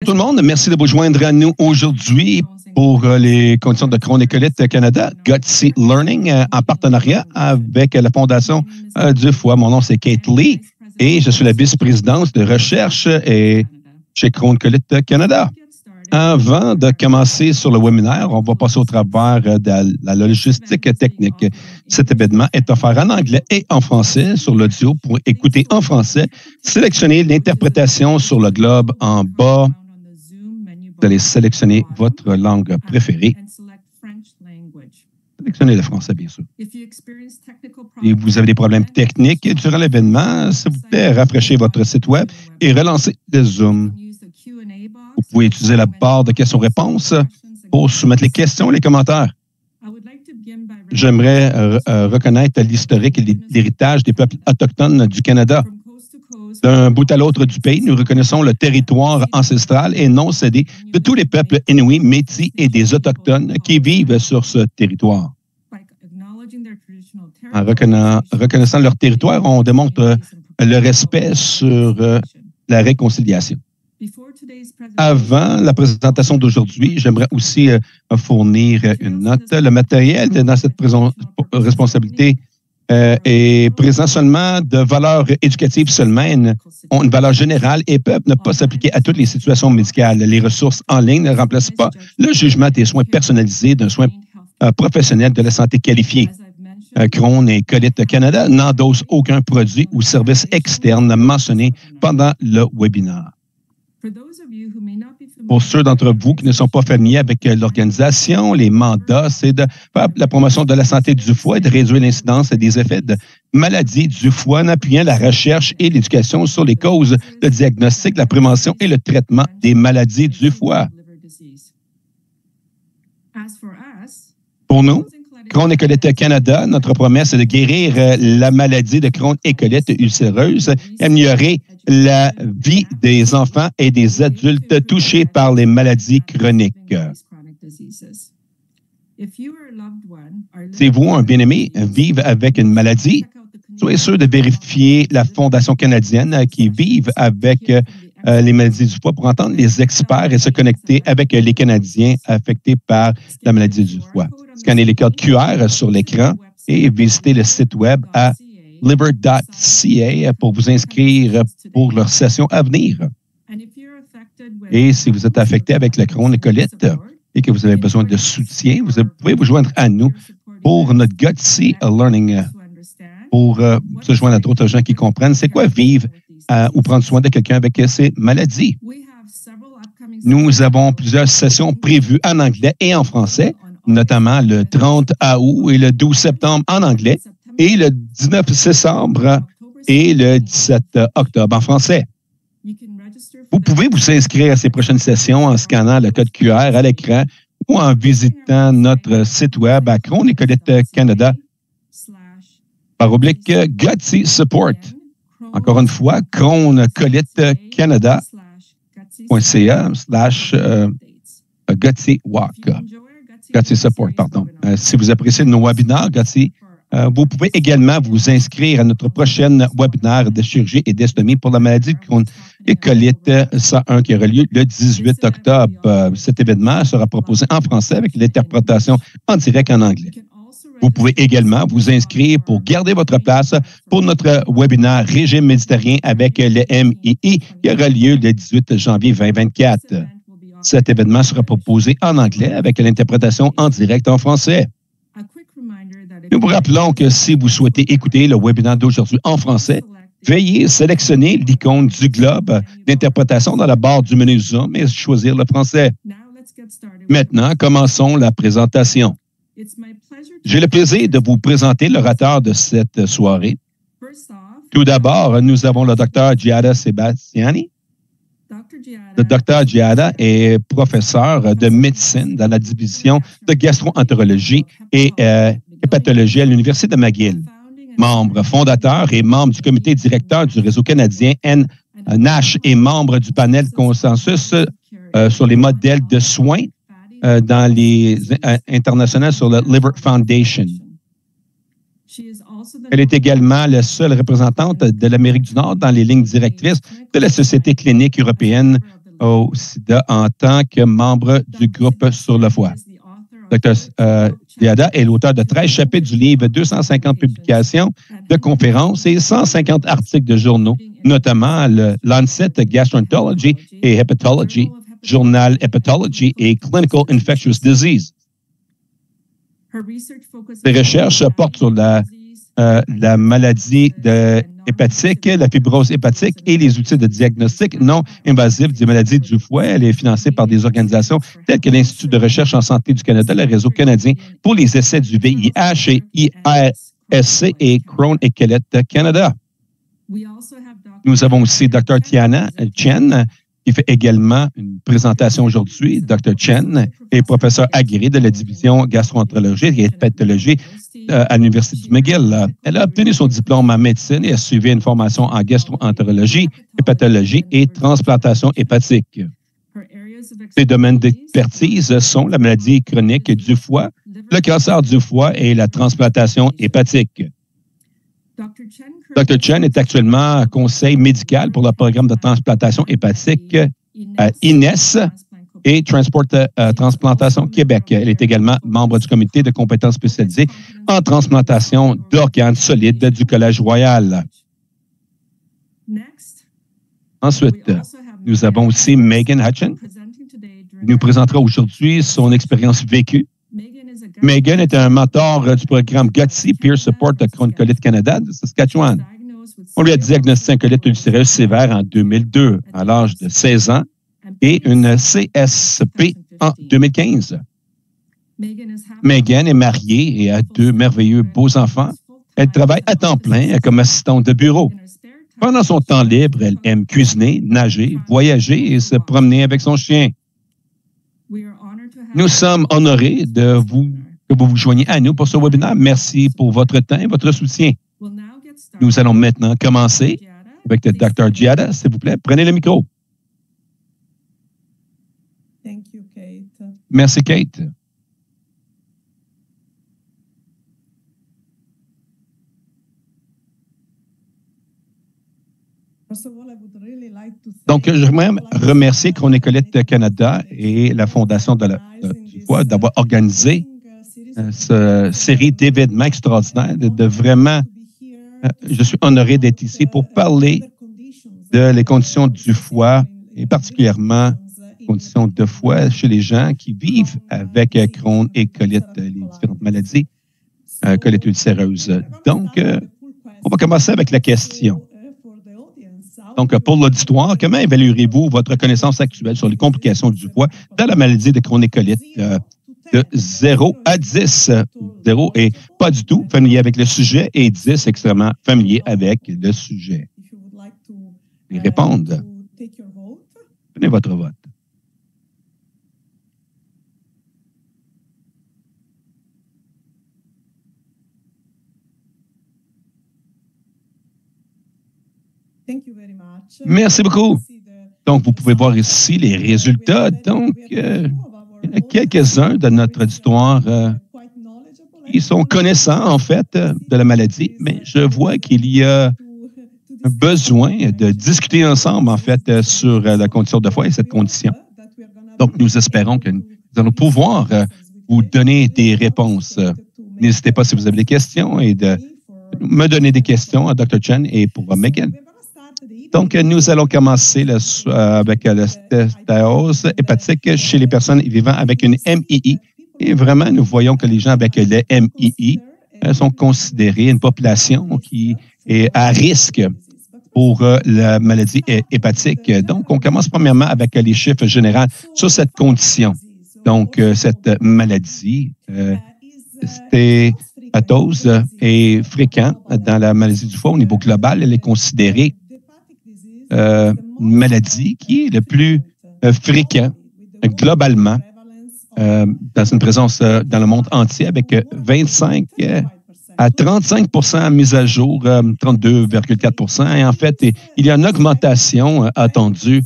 tout le monde. Merci de vous joindre à nous aujourd'hui pour les conditions de Crohn et colite Canada, Gutsy Learning, en partenariat avec la Fondation du foie. Mon nom, c'est Kate Lee et je suis la vice-présidente de recherche chez Crohn et colite Canada. Avant de commencer sur le webinaire, on va passer au travers de la logistique technique. Cet événement est offert en anglais et en français sur l'audio pour écouter en français. Sélectionnez l'interprétation sur le globe en bas. Vous allez sélectionner votre langue préférée. Sélectionnez le français, bien sûr. Si vous avez des problèmes techniques durant l'événement, s'il vous plaît, rafraîchez votre site web et relancez le Zoom. Vous pouvez utiliser la barre de questions-réponses pour soumettre les questions et les commentaires. J'aimerais reconnaître l'historique et l'héritage des peuples autochtones du Canada. D'un bout à l'autre du pays, nous reconnaissons le territoire ancestral et non cédé de tous les peuples inuits, métis et des Autochtones qui vivent sur ce territoire. En reconnaissant leur territoire, on démontre le respect sur la réconciliation. Avant la présentation d'aujourd'hui, j'aimerais aussi fournir une note. Le matériel dans cette responsabilité est présent seulement de valeurs éducatives seulement, ont une valeur générale et peuvent ne pas s'appliquer à toutes les situations médicales. Les ressources en ligne ne remplacent pas le jugement des soins personnalisés d'un soin professionnel de la santé qualifié. Crohn et colite Canada n'endosse aucun produit ou service externe mentionné pendant le webinaire. Pour ceux d'entre vous qui ne sont pas familiers avec l'organisation, les mandats, c'est de faire la promotion de la santé du foie et de réduire l'incidence des effets de maladies du foie en appuyant la recherche et l'éducation sur les causes, le diagnostic, la prévention et le traitement des maladies du foie. Pour nous, Crohn et colite Canada, notre promesse est de guérir la maladie de Crohn et colite ulcéreuse, améliorer la vie des enfants et des adultes touchés par les maladies chroniques. Si vous, un bien-aimé, vivent avec une maladie, soyez sûr de vérifier la Fondation canadienne qui vive avec les maladies du foie pour entendre les experts et se connecter avec les Canadiens affectés par la maladie du foie. Scannez les codes QR sur l'écran et visitez le site web à liver.ca pour vous inscrire pour leur session à venir. Et si vous êtes affecté avec la Crohn et colite et que vous avez besoin de soutien, vous pouvez vous joindre à nous pour notre Gutsy Learning, pour se joindre à d'autres gens qui comprennent c'est quoi vivre ou prendre soin de quelqu'un avec ces maladies. Nous avons plusieurs sessions prévues en anglais et en français, notamment le 30 août et le 12 septembre en anglais et le 19 décembre et le 17 octobre en français. Vous pouvez vous inscrire à ces prochaines sessions en scannant le code QR à l'écran ou en visitant notre site web à Crohn et colite Canada / Gutsy Support. Encore une fois, Crohn colite Canada.ca / Gutsy Walk. Gutsy Support, pardon. Si vous appréciez nos webinaires, Gutsy, vous pouvez également vous inscrire à notre prochaine webinaire de chirurgie et d'estomie pour la maladie de Crohn et colite 101 qui aura lieu le 18 octobre. Cet événement sera proposé en français avec l'interprétation en direct en anglais. Vous pouvez également vous inscrire pour garder votre place pour notre webinaire Régime méditerranéen avec le MII qui aura lieu le 18 janvier 2024. Cet événement sera proposé en anglais avec l'interprétation en direct en français. Nous vous rappelons que si vous souhaitez écouter le webinaire d'aujourd'hui en français, veuillez sélectionner l'icône du globe d'interprétation dans la barre du menu Zoom et choisir le français. Maintenant, commençons la présentation. J'ai le plaisir de vous présenter l'orateur de cette soirée. Tout d'abord, nous avons le Dr. Giada Sebastiani. Le Dr. Giada est professeur de médecine dans la division de gastro-entérologie et hépatologie à l'Université de McGill. Membre fondateur et membre du comité directeur du réseau canadien NASH et membre du panel consensus sur les modèles de soins dans les internationales sur le Liver Foundation. Elle est également la seule représentante de l'Amérique du Nord dans les lignes directrices de la Société clinique européenne au sida en tant que membre du groupe sur le foie. Dr. Diada est l'auteur de 13 chapitres du livre, 250 publications de conférences et 150 articles de journaux, notamment le Lancet Gastroenterology et Hepatology, Journal Hepatology et Clinical Infectious Disease. Ses recherches portent sur la maladie hépatique, la fibrose hépatique et les outils de diagnostic non invasifs des maladies du foie. Elle est financée par des organisations telles que l'Institut de recherche en santé du Canada, le Réseau canadien pour les essais du VIH et IRSC et Crohn et Colitis Canada. Nous avons aussi Dr. Tiana Chen, qui fait également une présentation aujourd'hui. Dr. Chen est professeur agrégé de la division gastroentérologie et hépatologie à l'Université du McGill. Elle a obtenu son diplôme en médecine et a suivi une formation en gastroentérologie, hépatologie et transplantation hépatique. Ses domaines d'expertise sont la maladie chronique du foie, le cancer du foie et la transplantation hépatique. Dr. Chen est actuellement conseil médical pour le programme de transplantation hépatique à INES et Transplantation Québec. Elle est également membre du comité de compétences spécialisées en transplantation d'organes solides du Collège Royal. Ensuite, nous avons aussi Megan Hutchin, qui nous présentera aujourd'hui son expérience vécue. Megan est un mentor du programme GOTSI, Peer Support de Crohn Colitis Canada de Saskatchewan. On lui a diagnostiqué un colite ulcéreuse sévère en 2002, à l'âge de 16 ans, et une CSP en 2015. Megan est mariée et a 2 merveilleux beaux enfants. Elle travaille à temps plein comme assistante de bureau. Pendant son temps libre, elle aime cuisiner, nager, voyager et se promener avec son chien. Nous sommes honorés que vous vous joigniez à nous pour ce webinaire. Merci pour votre temps et votre soutien. Nous allons maintenant commencer avec le Dr. Diada. S'il vous plaît, prenez le micro. Merci, Kate. Donc, je voudrais remercier Crohn et Colitis Canada et la Fondation du foie d'avoir organisé cette série d'événements extraordinaires. Je suis honoré d'être ici pour parler les conditions du foie et particulièrement les conditions de foie chez les gens qui vivent avec Crohn et colites, les différentes maladies, colites ulcéreuses. Donc, on va commencer avec la question. Donc, pour l'auditoire, comment évaluerez-vous votre connaissance actuelle sur les complications du foie dans la maladie de Crohn et colites de 0 à 10? 0 est pas du tout familier avec le sujet et 10 extrêmement familier avec le sujet. Et répondre. Prenez votre vote. Merci beaucoup. Donc, vous pouvez voir ici les résultats. Donc, il y en a quelques-uns de notre auditoire qui sont connaissants, en fait, de la maladie, mais je vois qu'il y a besoin de discuter ensemble, en fait, sur la condition de foie et cette condition. Donc, nous espérons que nous allons pouvoir vous donner des réponses. N'hésitez pas si vous avez des questions et de me donner des questions à Dr. Chen et pour Megan. Donc, nous allons commencer avec la stéatose hépatique chez les personnes vivant avec une MII. Et vraiment, nous voyons que les gens avec le MII sont considérés une population qui est à risque pour la maladie hépatique. Donc, on commence premièrement avec les chiffres généraux sur cette condition. Donc, cette maladie, stéatose est fréquente dans la maladie du foie au niveau global. Elle est considérée une maladie qui est le plus fréquent globalement dans une présence dans le monde entier avec 25 à 35 mise à jour, 32,4 Et en fait, il y a une augmentation attendue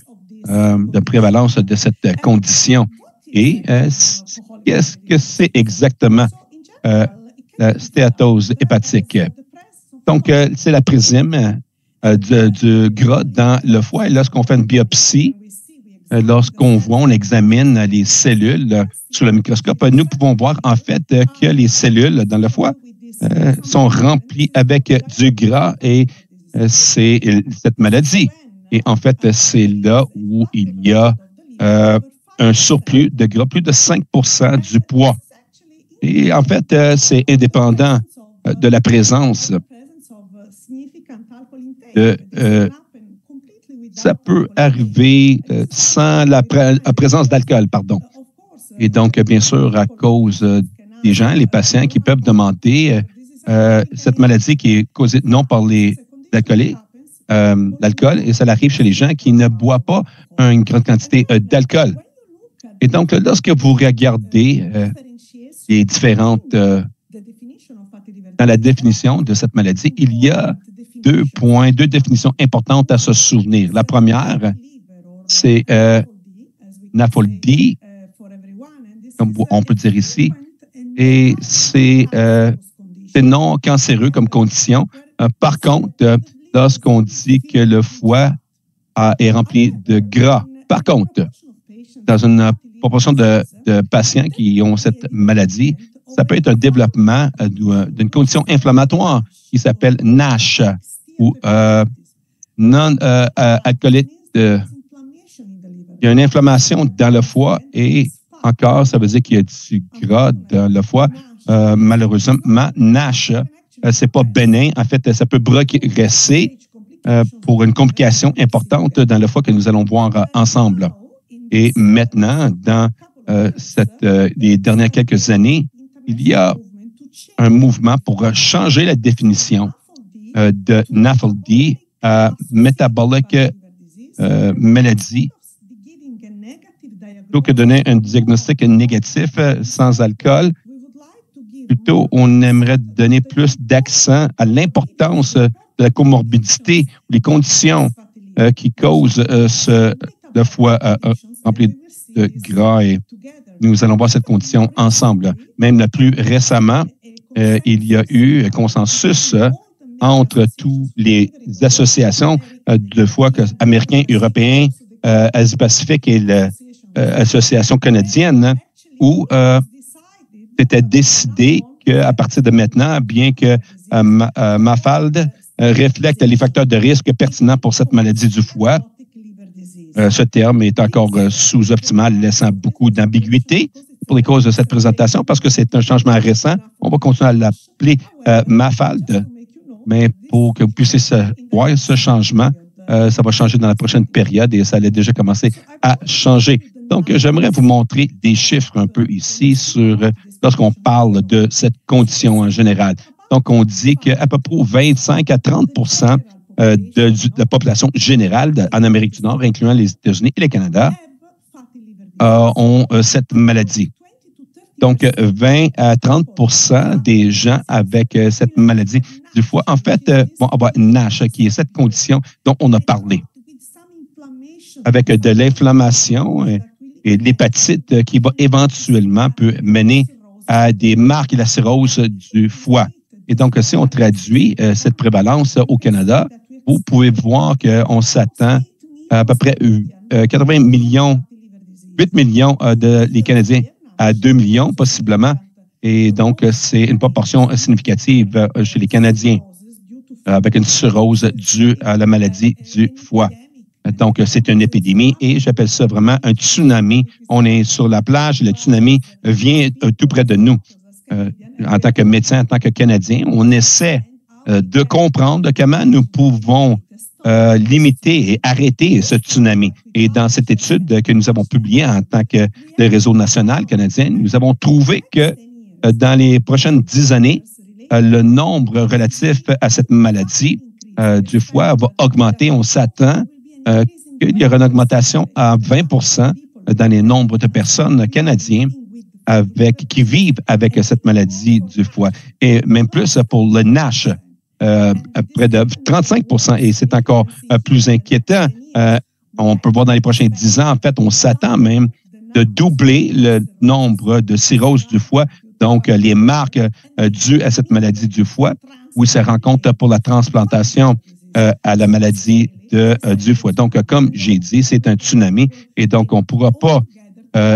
de prévalence de cette condition. Et qu'est-ce que c'est exactement la stéatose hépatique? Donc, c'est la présime du gras dans le foie. Et lorsqu'on fait une biopsie lorsqu'on voit, on examine les cellules sous le microscope, nous pouvons voir en fait que les cellules dans le foie sont remplies avec du gras et c'est cette maladie. Et en fait, c'est là où il y a un surplus de gras, plus de 5% du poids. Et en fait, c'est indépendant de la présence de... ça peut arriver sans la présence d'alcool, pardon. Et donc, bien sûr, à cause des gens, les patients qui peuvent demander cette maladie qui est causée non par les alcooliques, l'alcool, et ça arrive chez les gens qui ne boivent pas une grande quantité d'alcool. Et donc, lorsque vous regardez les différentes, dans la définition de cette maladie, il y a deux définitions importantes à se souvenir. La première, c'est NAFLD, comme on peut dire ici, et c'est non cancéreux comme condition. Par contre, lorsqu'on dit que le foie est rempli de gras, par contre, dans une proportion de patients qui ont cette maladie, ça peut être un développement d'une condition inflammatoire qui s'appelle NASH ou non-alcoolique. Il y a une inflammation dans le foie et encore, ça veut dire qu'il y a du gras dans le foie. Malheureusement, NASH, c'est pas bénin. En fait, ça peut progresser pour une complication importante dans le foie que nous allons voir ensemble. Et maintenant, dans les dernières quelques années, il y a un mouvement pour changer la définition de NAFLD à Metabolic Maladie. Plutôt que donner un diagnostic négatif sans alcool, plutôt on aimerait donner plus d'accent à l'importance de la comorbidité, les conditions qui causent le foie rempli de gras et nous allons voir cette condition ensemble. Même plus récemment, il y a eu un consensus entre toutes les associations de foie américains, européens, Asie-Pacifique et l'Association canadienne où c'était décidé qu'à partir de maintenant, bien que MAFLD reflète les facteurs de risque pertinents pour cette maladie du foie, ce terme est encore sous-optimal, laissant beaucoup d'ambiguïté pour les causes de cette présentation parce que c'est un changement récent. On va continuer à l'appeler MAFLD, mais pour que vous puissiez voir ce changement, ça va changer dans la prochaine période et ça allait déjà commencer à changer. Donc, j'aimerais vous montrer des chiffres un peu ici sur lorsqu'on parle de cette condition en général. Donc, on dit qu'à peu près 25 à 30 de la population générale en Amérique du Nord, incluant les États-Unis et le Canada, ont cette maladie. Donc, 20 à 30 des gens avec cette maladie du foie, en fait, vont avoir NASH, qui est cette condition dont on a parlé, avec de l'inflammation et de l'hépatite qui va éventuellement peut mener à des marques et la cirrhose du foie. Et donc, si on traduit cette prévalence au Canada, vous pouvez voir qu'on s'attend à peu près 80 millions, 8 millions les Canadiens à 2 millions possiblement. Et donc, c'est une proportion significative chez les Canadiens avec une cirrhose due à la maladie du foie. Donc, c'est une épidémie et j'appelle ça vraiment un tsunami. On est sur la plage et le tsunami vient tout près de nous. En tant que médecin, en tant que Canadien, on essaie de comprendre comment nous pouvons limiter et arrêter ce tsunami. Et dans cette étude que nous avons publiée en tant que le réseau national canadien, nous avons trouvé que dans les prochaines 10 années, le nombre relatif à cette maladie du foie va augmenter. On s'attend qu'il y aura une augmentation à 20 dans les nombres de personnes canadiennes qui vivent avec cette maladie du foie. Et même plus pour le NASH, près de 35 et c'est encore plus inquiétant. On peut voir dans les prochains 10 ans, en fait, on s'attend même de doubler le nombre de cirrhoses du foie, donc les marques dues à cette maladie du foie, où il se rencontre pour la transplantation à la maladie du foie. Donc, comme j'ai dit, c'est un tsunami et donc on ne pourra pas,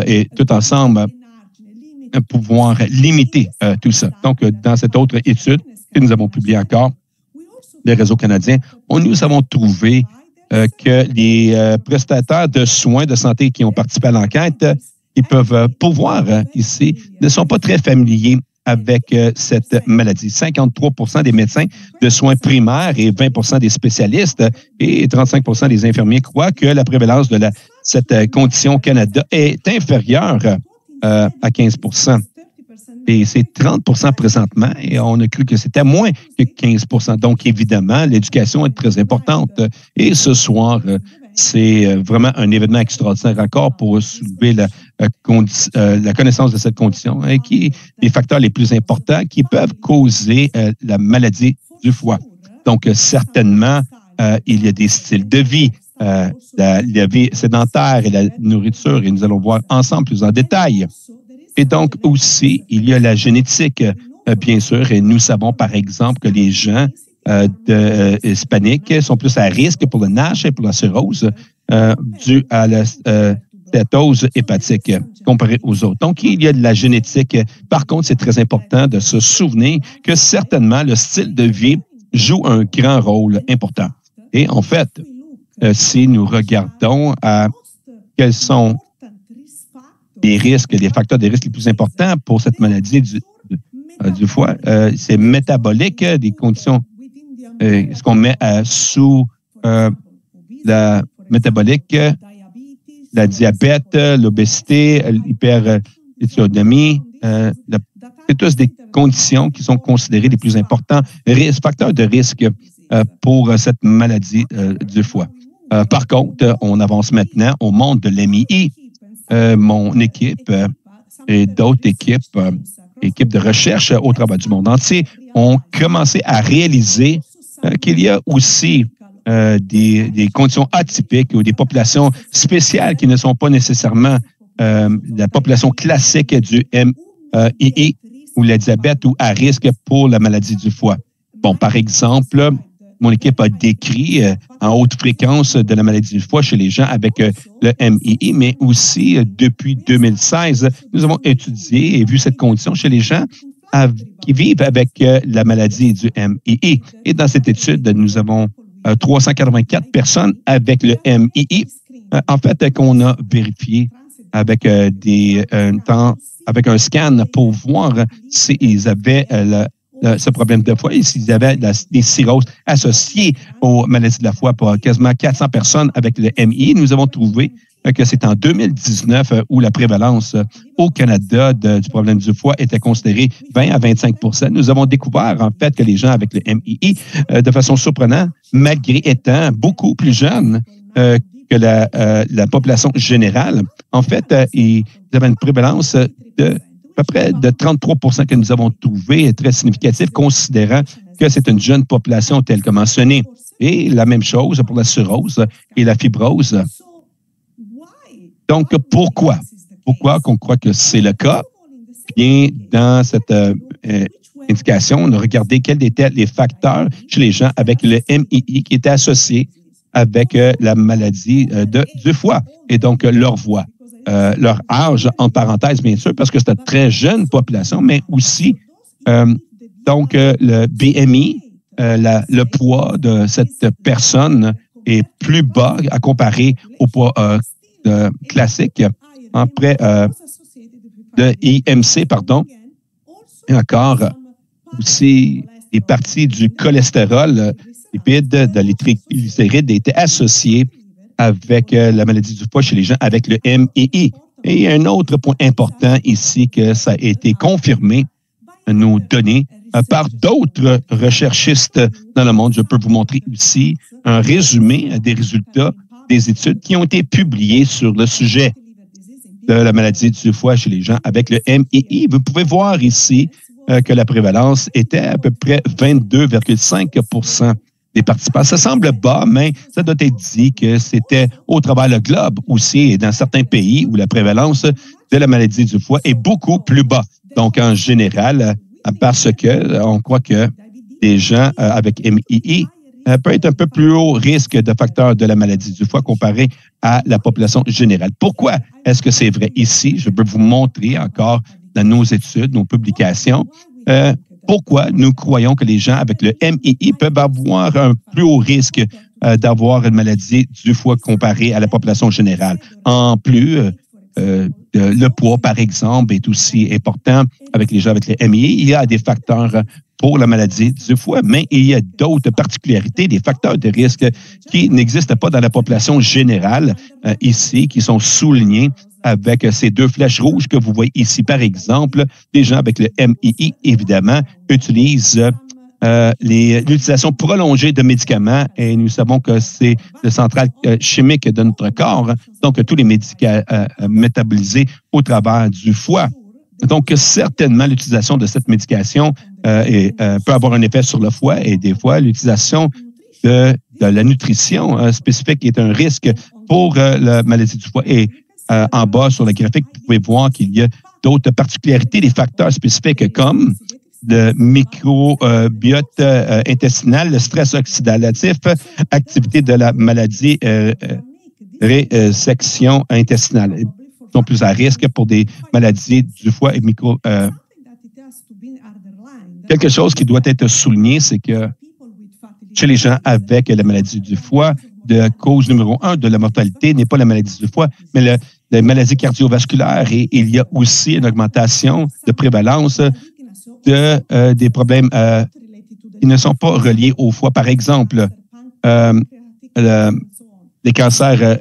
et tout ensemble, pouvoir limiter tout ça. Donc, dans cette autre étude que nous avons publiée encore, le Réseau canadien, nous avons trouvé que les prestataires de soins de santé qui ont participé à l'enquête, ils peuvent pouvoir ici, ne sont pas très familiers avec cette maladie. 53 des médecins de soins primaires et 20 des spécialistes et 35 des infirmiers croient que la prévalence de cette condition au Canada est inférieure à 15 et c'est 30 présentement et on a cru que c'était moins que 15 Donc, évidemment, l'éducation est très importante. Et ce soir, c'est vraiment un événement extraordinaire encore pour soulever la connaissance de cette condition et qui les facteurs les plus importants qui peuvent causer la maladie du foie. Donc, certainement, il y a des styles de vie, la vie sédentaire et la nourriture, et nous allons voir ensemble plus en détail. Et donc, aussi, il y a la génétique, bien sûr, et nous savons, par exemple, que les gens hispaniques sont plus à risque pour le NASH et pour la cirrhose due à la stéatose hépatique comparé aux autres. Donc, il y a de la génétique. Par contre, c'est très important de se souvenir que certainement, le style de vie joue un grand rôle important. Et en fait, si nous regardons à quels sont les risques, les facteurs de risque les plus importants pour cette maladie du foie, c'est métabolique, des conditions, ce qu'on met sous la métabolique, la diabète, l'obésité, l'hyperlipidémie, c'est tous des conditions qui sont considérées les plus importants facteurs de risque pour cette maladie du foie. Par contre, on avance maintenant au monde de l'MII. Mon équipe et d'autres équipes de recherche au travers du monde entier ont commencé à réaliser qu'il y a aussi des conditions atypiques ou des populations spéciales qui ne sont pas nécessairement la population classique du MII ou le diabète ou à risque pour la maladie du foie. Bon, par exemple, mon équipe a décrit en haute fréquence de la maladie du foie chez les gens avec le MII, mais aussi depuis 2016, nous avons étudié et vu cette condition chez les gens qui vivent avec la maladie du MII. Et dans cette étude, nous avons 384 personnes avec le MII, en fait, qu'on a vérifié avec avec un scan pour voir s'ils avaient ce problème de foie et s'ils avaient des cirrhoses associées aux maladies de la foie pour quasiment 400 personnes avec le MI. Nous avons trouvé que c'est en 2019 où la prévalence au Canada du problème du foie était considérée 20 à 25 Nous avons découvert en fait que les gens avec le MII, de façon surprenante, malgré étant beaucoup plus jeunes que la population générale, en fait, ils avaient une prévalence de à peu près de 33 que nous avons trouvé très significatif, considérant que c'est une jeune population telle que mentionnée. Et la même chose pour la cirrhose et la fibrose. Donc, pourquoi? Pourquoi qu'on croit que c'est le cas? Bien, dans cette indication, on a regardé quels étaient les facteurs chez les gens avec le MII qui étaient associés avec la maladie du foie et donc leur voix. Leur âge, en parenthèse, bien sûr, parce que c'est une très jeune population, mais aussi, donc, le BMI, le poids de cette personne est plus bas à comparer au poids classique, près de IMC, pardon. Et encore, aussi, des parties du cholestérol lipide, de l'triglycéride étaient associées avec la maladie du foie chez les gens avec le MII. Et un autre point important ici, que ça a été confirmé, nos données, par d'autres recherchistes dans le monde. Je peux vous montrer ici un résumé des résultats des études qui ont été publiées sur le sujet de la maladie du foie chez les gens avec le MII. Vous pouvez voir ici que la prévalence était à peu près 22,5 des participants. Ça semble bas, mais ça doit être dit que c'était au travers le globe aussi et dans certains pays où la prévalence de la maladie du foie est beaucoup plus bas. Donc, en général, parce que on croit que les gens avec MII peut être un peu plus haut risque de facteur de la maladie du foie comparé à la population générale. Pourquoi est-ce que c'est vrai ici? Je peux vous montrer encore dans nos études, nos publications, pourquoi nous croyons que les gens avec le MII peuvent avoir un plus haut risque d'avoir une maladie du foie comparé à la population générale. En plus, le poids, par exemple, est aussi important avec les gens avec le MII. Il y a des facteurs pour la maladie du foie, mais il y a d'autres particularités, des facteurs de risque qui n'existent pas dans la population générale ici, qui sont soulignés avec ces deux flèches rouges que vous voyez ici. Par exemple, les gens avec le MII, évidemment, utilisent l'utilisation prolongée de médicaments et nous savons que c'est le central chimique de notre corps, donc tous les médicaments métabolisés au travers du foie. Donc, certainement, l'utilisation de cette médication peut avoir un effet sur le foie et des fois, l'utilisation de la nutrition spécifique est un risque pour la maladie du foie. Et en bas, sur le graphique, vous pouvez voir qu'il y a d'autres particularités, des facteurs spécifiques comme le microbiote intestinal, le stress oxydatif, activité de la maladie résection intestinale. Sont plus à risque pour des maladies du foie et Quelque chose qui doit être souligné, c'est que chez les gens avec la maladie du foie, de cause numéro 1 de la mortalité n'est pas la maladie du foie, mais la maladie cardiovasculaire. Et il y a aussi une augmentation de prévalence des problèmes qui ne sont pas reliés au foie. Par exemple, les cancers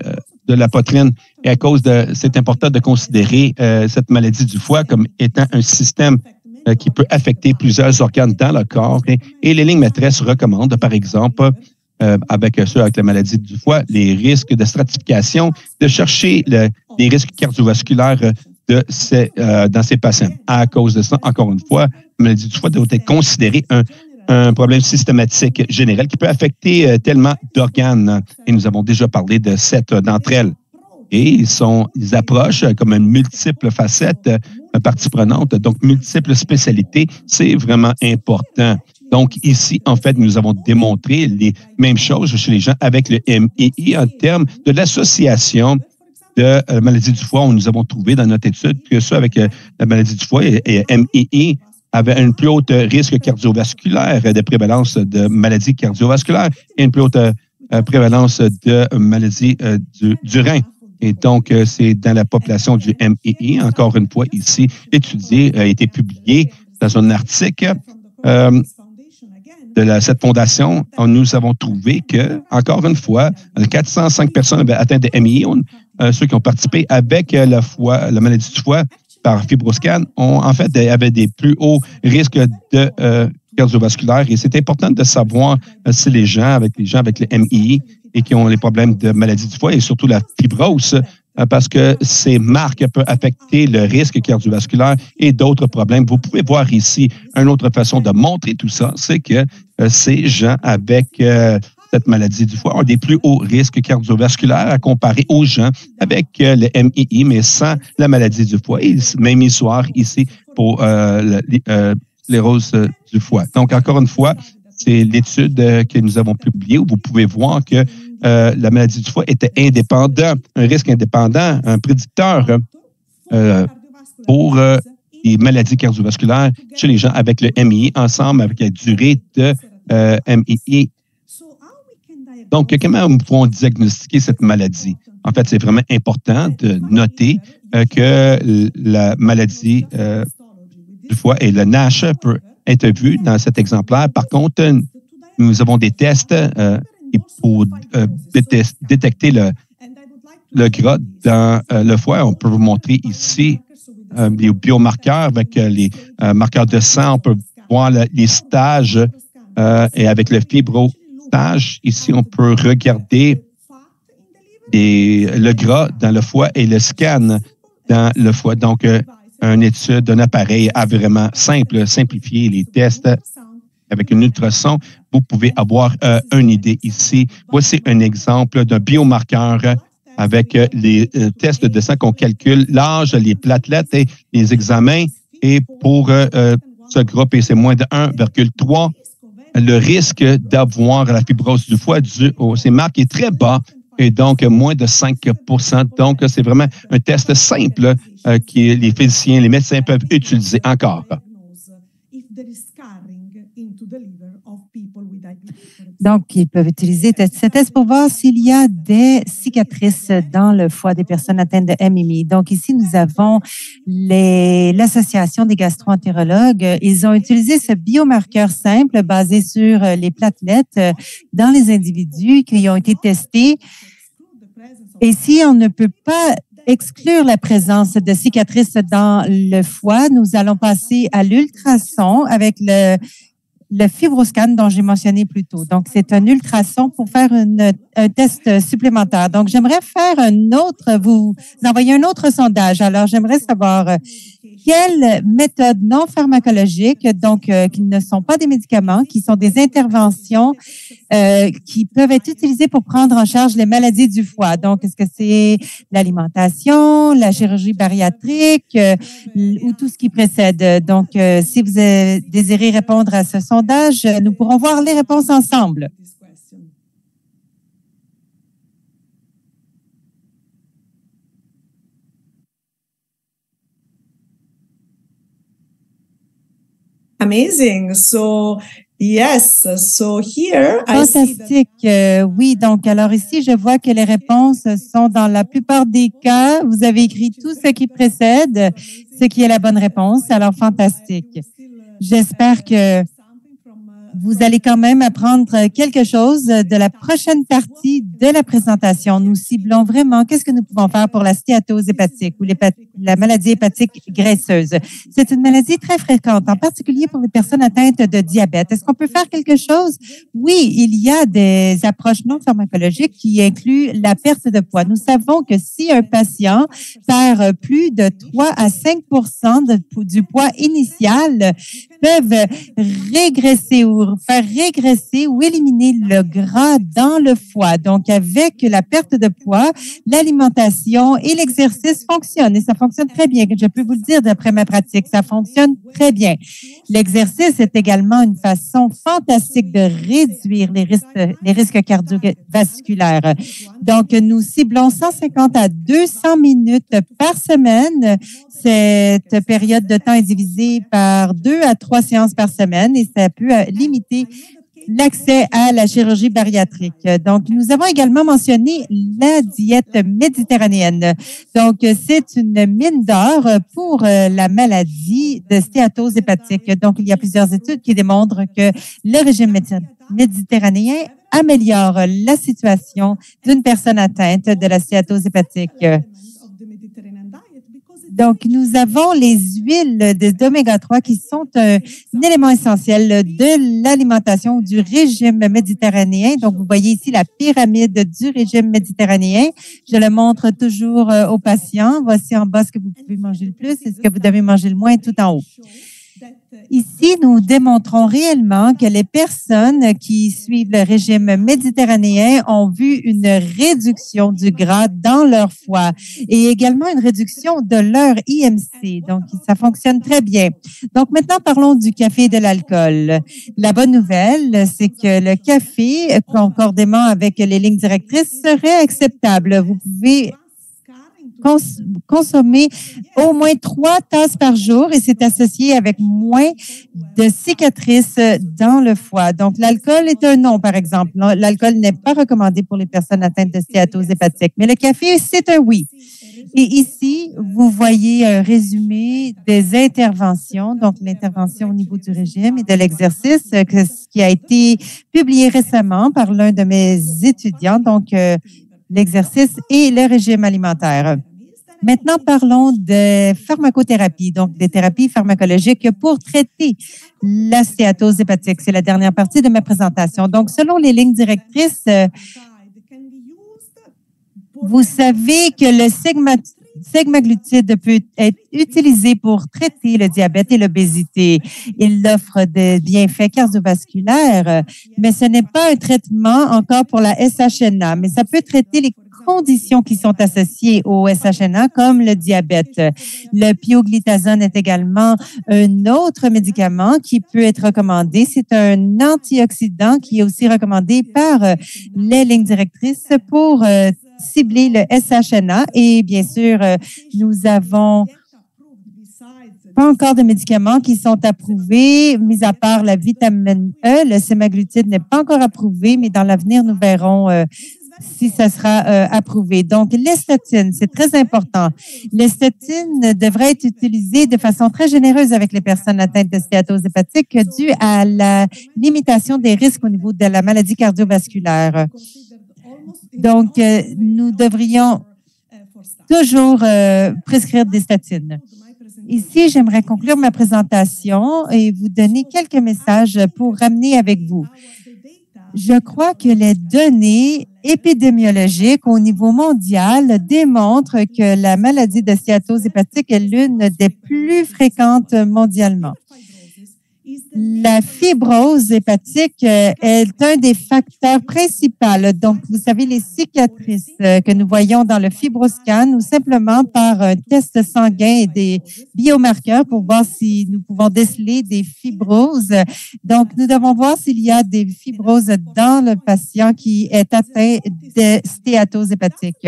de la poitrine. Et à cause de, c'est important de considérer cette maladie du foie comme étant un système qui peut affecter plusieurs organes dans le corps. Et les lignes maîtresses recommandent, par exemple, avec ceux avec la maladie du foie, les risques de stratification, de chercher les risques cardiovasculaires dans ces patients. À cause de ça, encore une fois, la maladie du foie doit être considérée un problème systématique général qui peut affecter tellement d'organes. Et nous avons déjà parlé de 7 d'entre elles. Et ils approchent comme une multiple facette, partie prenante, donc multiples spécialités. C'est vraiment important. Donc, ici, en fait, nous avons démontré les mêmes choses chez les gens avec le MII en termes de l'association de la maladie du foie. Nous avons trouvé dans notre étude que ceux avec la maladie du foie et MII avaient un plus haut risque cardiovasculaire de prévalence de maladies cardiovasculaires et une plus haute prévalence de maladies du rein. Et donc, c'est dans la population du MII, encore une fois, ici, étudié, a été publié dans un article de cette fondation. Nous avons trouvé que, encore une fois, 405 personnes avaient atteint de MII. Ceux qui ont participé avec la maladie du foie par fibroscan, avaient des plus hauts risques de cardiovasculaire. Et c'est important de savoir si les gens avec le MII et qui ont les problèmes de maladie du foie et surtout la fibrose, parce que ces marques peuvent affecter le risque cardiovasculaire et d'autres problèmes. Vous pouvez voir ici une autre façon de montrer tout ça, c'est que ces gens avec cette maladie du foie ont des plus hauts risques cardiovasculaires à comparer aux gens avec le MII, mais sans la maladie du foie. Et même histoire ici pour sclérose du foie. Donc, encore une fois, c'est l'étude que nous avons publiée où vous pouvez voir que la maladie du foie était indépendant, un risque indépendant, un prédicteur pour les maladies cardiovasculaires chez les gens avec le MII, ensemble avec la durée de MII. Donc, comment nous pouvons diagnostiquer cette maladie? En fait, c'est vraiment important de noter que la maladie du foie et le NASH peut être vu dans cet exemplaire. Par contre, nous avons des tests pour détecter le gras dans le foie. On peut vous montrer ici les biomarqueurs avec les marqueurs de sang. On peut voir les stages et avec le fibrostage. Ici, on peut regarder le gras dans le foie et le scan dans le foie. Donc, une étude d'un appareil a vraiment simplifié les tests avec un ultrason. Vous pouvez avoir une idée ici. Voici un exemple d'un biomarqueur avec les tests de sang qu'on calcule l'âge, les platelets et les examens. Et pour ce groupe, c'est moins de 1,3 le risque d'avoir la fibrose du foie dû au CMAR qui est très bas et donc moins de 5 %. Donc, c'est vraiment un test simple que les physiciens, les médecins peuvent utiliser encore. Donc, ils peuvent utiliser ce test pour voir s'il y a des cicatrices dans le foie des personnes atteintes de MMI. Donc, ici, nous avons l'Association des gastro-entérologues. Ils ont utilisé ce biomarqueur simple basé sur les platelettes dans les individus qui ont été testés. Et si on ne peut pas exclure la présence de cicatrices dans le foie, nous allons passer à l'ultrason avec le fibroscan dont j'ai mentionné plus tôt. Donc, c'est un ultrason pour faire un test supplémentaire. Donc, j'aimerais faire vous envoyer un autre sondage. Alors, j'aimerais savoir quelles méthodes non pharmacologiques, donc qui ne sont pas des médicaments, qui sont des interventions qui peuvent être utilisées pour prendre en charge les maladies du foie. Donc, est-ce que c'est l'alimentation, la chirurgie bariatrique ou tout ce qui précède? Donc, si vous désirez répondre à ce sondage, nous pourrons voir les réponses ensemble. Amazing. So, yes. So here, fantastique. Oui, donc, alors ici, je vois que les réponses sont dans la plupart des cas. Vous avez écrit tout ce qui précède, ce qui est la bonne réponse. Alors, fantastique. J'espère que vous allez quand même apprendre quelque chose de la prochaine partie de la présentation. Nous ciblons vraiment qu'est-ce que nous pouvons faire pour la stéatose hépatique ou la maladie hépatique graisseuse. C'est une maladie très fréquente, en particulier pour les personnes atteintes de diabète. Est-ce qu'on peut faire quelque chose? Oui, il y a des approches non pharmacologiques qui incluent la perte de poids. Nous savons que si un patient perd plus de 3 à 5 % du poids initial, peuvent régresser ou faire régresser ou éliminer le gras dans le foie. Donc, avec la perte de poids, l'alimentation et l'exercice fonctionnent et ça fonctionne très bien. Je peux vous le dire d'après ma pratique, ça fonctionne très bien. L'exercice est également une façon fantastique de réduire les risques cardiovasculaires. Donc, nous ciblons 150 à 200 minutes par semaine. Cette période de temps est divisée par 2 à 3 séances par semaine et ça peut limiter l'accès à la chirurgie bariatrique. Donc, nous avons également mentionné la diète méditerranéenne. Donc, c'est une mine d'or pour la maladie de stéatose hépatique. Donc, il y a plusieurs études qui démontrent que le régime méditerranéen améliore la situation d'une personne atteinte de la stéatose hépatique. Donc, nous avons les huiles d'oméga 3 qui sont un élément essentiel de l'alimentation du régime méditerranéen. Donc, vous voyez ici la pyramide du régime méditerranéen. Je le montre toujours aux patients. Voici en bas ce que vous pouvez manger le plus et ce que vous devez manger le moins tout en haut. Ici, nous démontrons réellement que les personnes qui suivent le régime méditerranéen ont vu une réduction du gras dans leur foie et également une réduction de leur IMC. Donc, ça fonctionne très bien. Donc, maintenant, parlons du café et de l'alcool. La bonne nouvelle, c'est que le café, concordément avec les lignes directrices, serait acceptable. Vous pouvez consommer au moins 3 tasses par jour et c'est associé avec moins de cicatrices dans le foie. Donc, l'alcool est un non, par exemple. L'alcool n'est pas recommandé pour les personnes atteintes de stéatose hépatique, mais le café, c'est un oui. Et ici, vous voyez un résumé des interventions, donc l'intervention au niveau du régime et de l'exercice, qui a été publié récemment par l'un de mes étudiants, donc l'exercice et le régime alimentaire. Maintenant, parlons de pharmacothérapie, donc des thérapies pharmacologiques pour traiter la stéatose hépatique. C'est la dernière partie de ma présentation. Donc, selon les lignes directrices, vous savez que le semaglutide peut être utilisé pour traiter le diabète et l'obésité. Il offre des bienfaits cardiovasculaires, mais ce n'est pas un traitement encore pour la SHNA, mais ça peut traiter les conditions qui sont associées au SHNA, comme le diabète. Le pioglitazone est également un autre médicament qui peut être recommandé. C'est un antioxydant qui est aussi recommandé par les lignes directrices pour cibler le SHNA. Et bien sûr, nous avons pas encore de médicaments qui sont approuvés, mis à part la vitamine E. Le semaglutide n'est pas encore approuvé, mais dans l'avenir, nous verrons si ça sera approuvé. Donc, les statines, c'est très important. Les statines devraient être utilisées de façon très généreuse avec les personnes atteintes de stéatose hépatique due à la limitation des risques au niveau de la maladie cardiovasculaire. Donc, nous devrions toujours prescrire des statines. Ici, j'aimerais conclure ma présentation et vous donner quelques messages pour ramener avec vous. Je crois que les données épidémiologiques au niveau mondial démontrent que la maladie de stéatose hépatique est l'une des plus fréquentes mondialement. La fibrose hépatique est un des facteurs principaux. Donc, vous savez, les cicatrices que nous voyons dans le fibroscan ou simplement par un test sanguin et des biomarqueurs pour voir si nous pouvons déceler des fibroses. Donc, nous devons voir s'il y a des fibroses dans le patient qui est atteint de stéatose hépatique.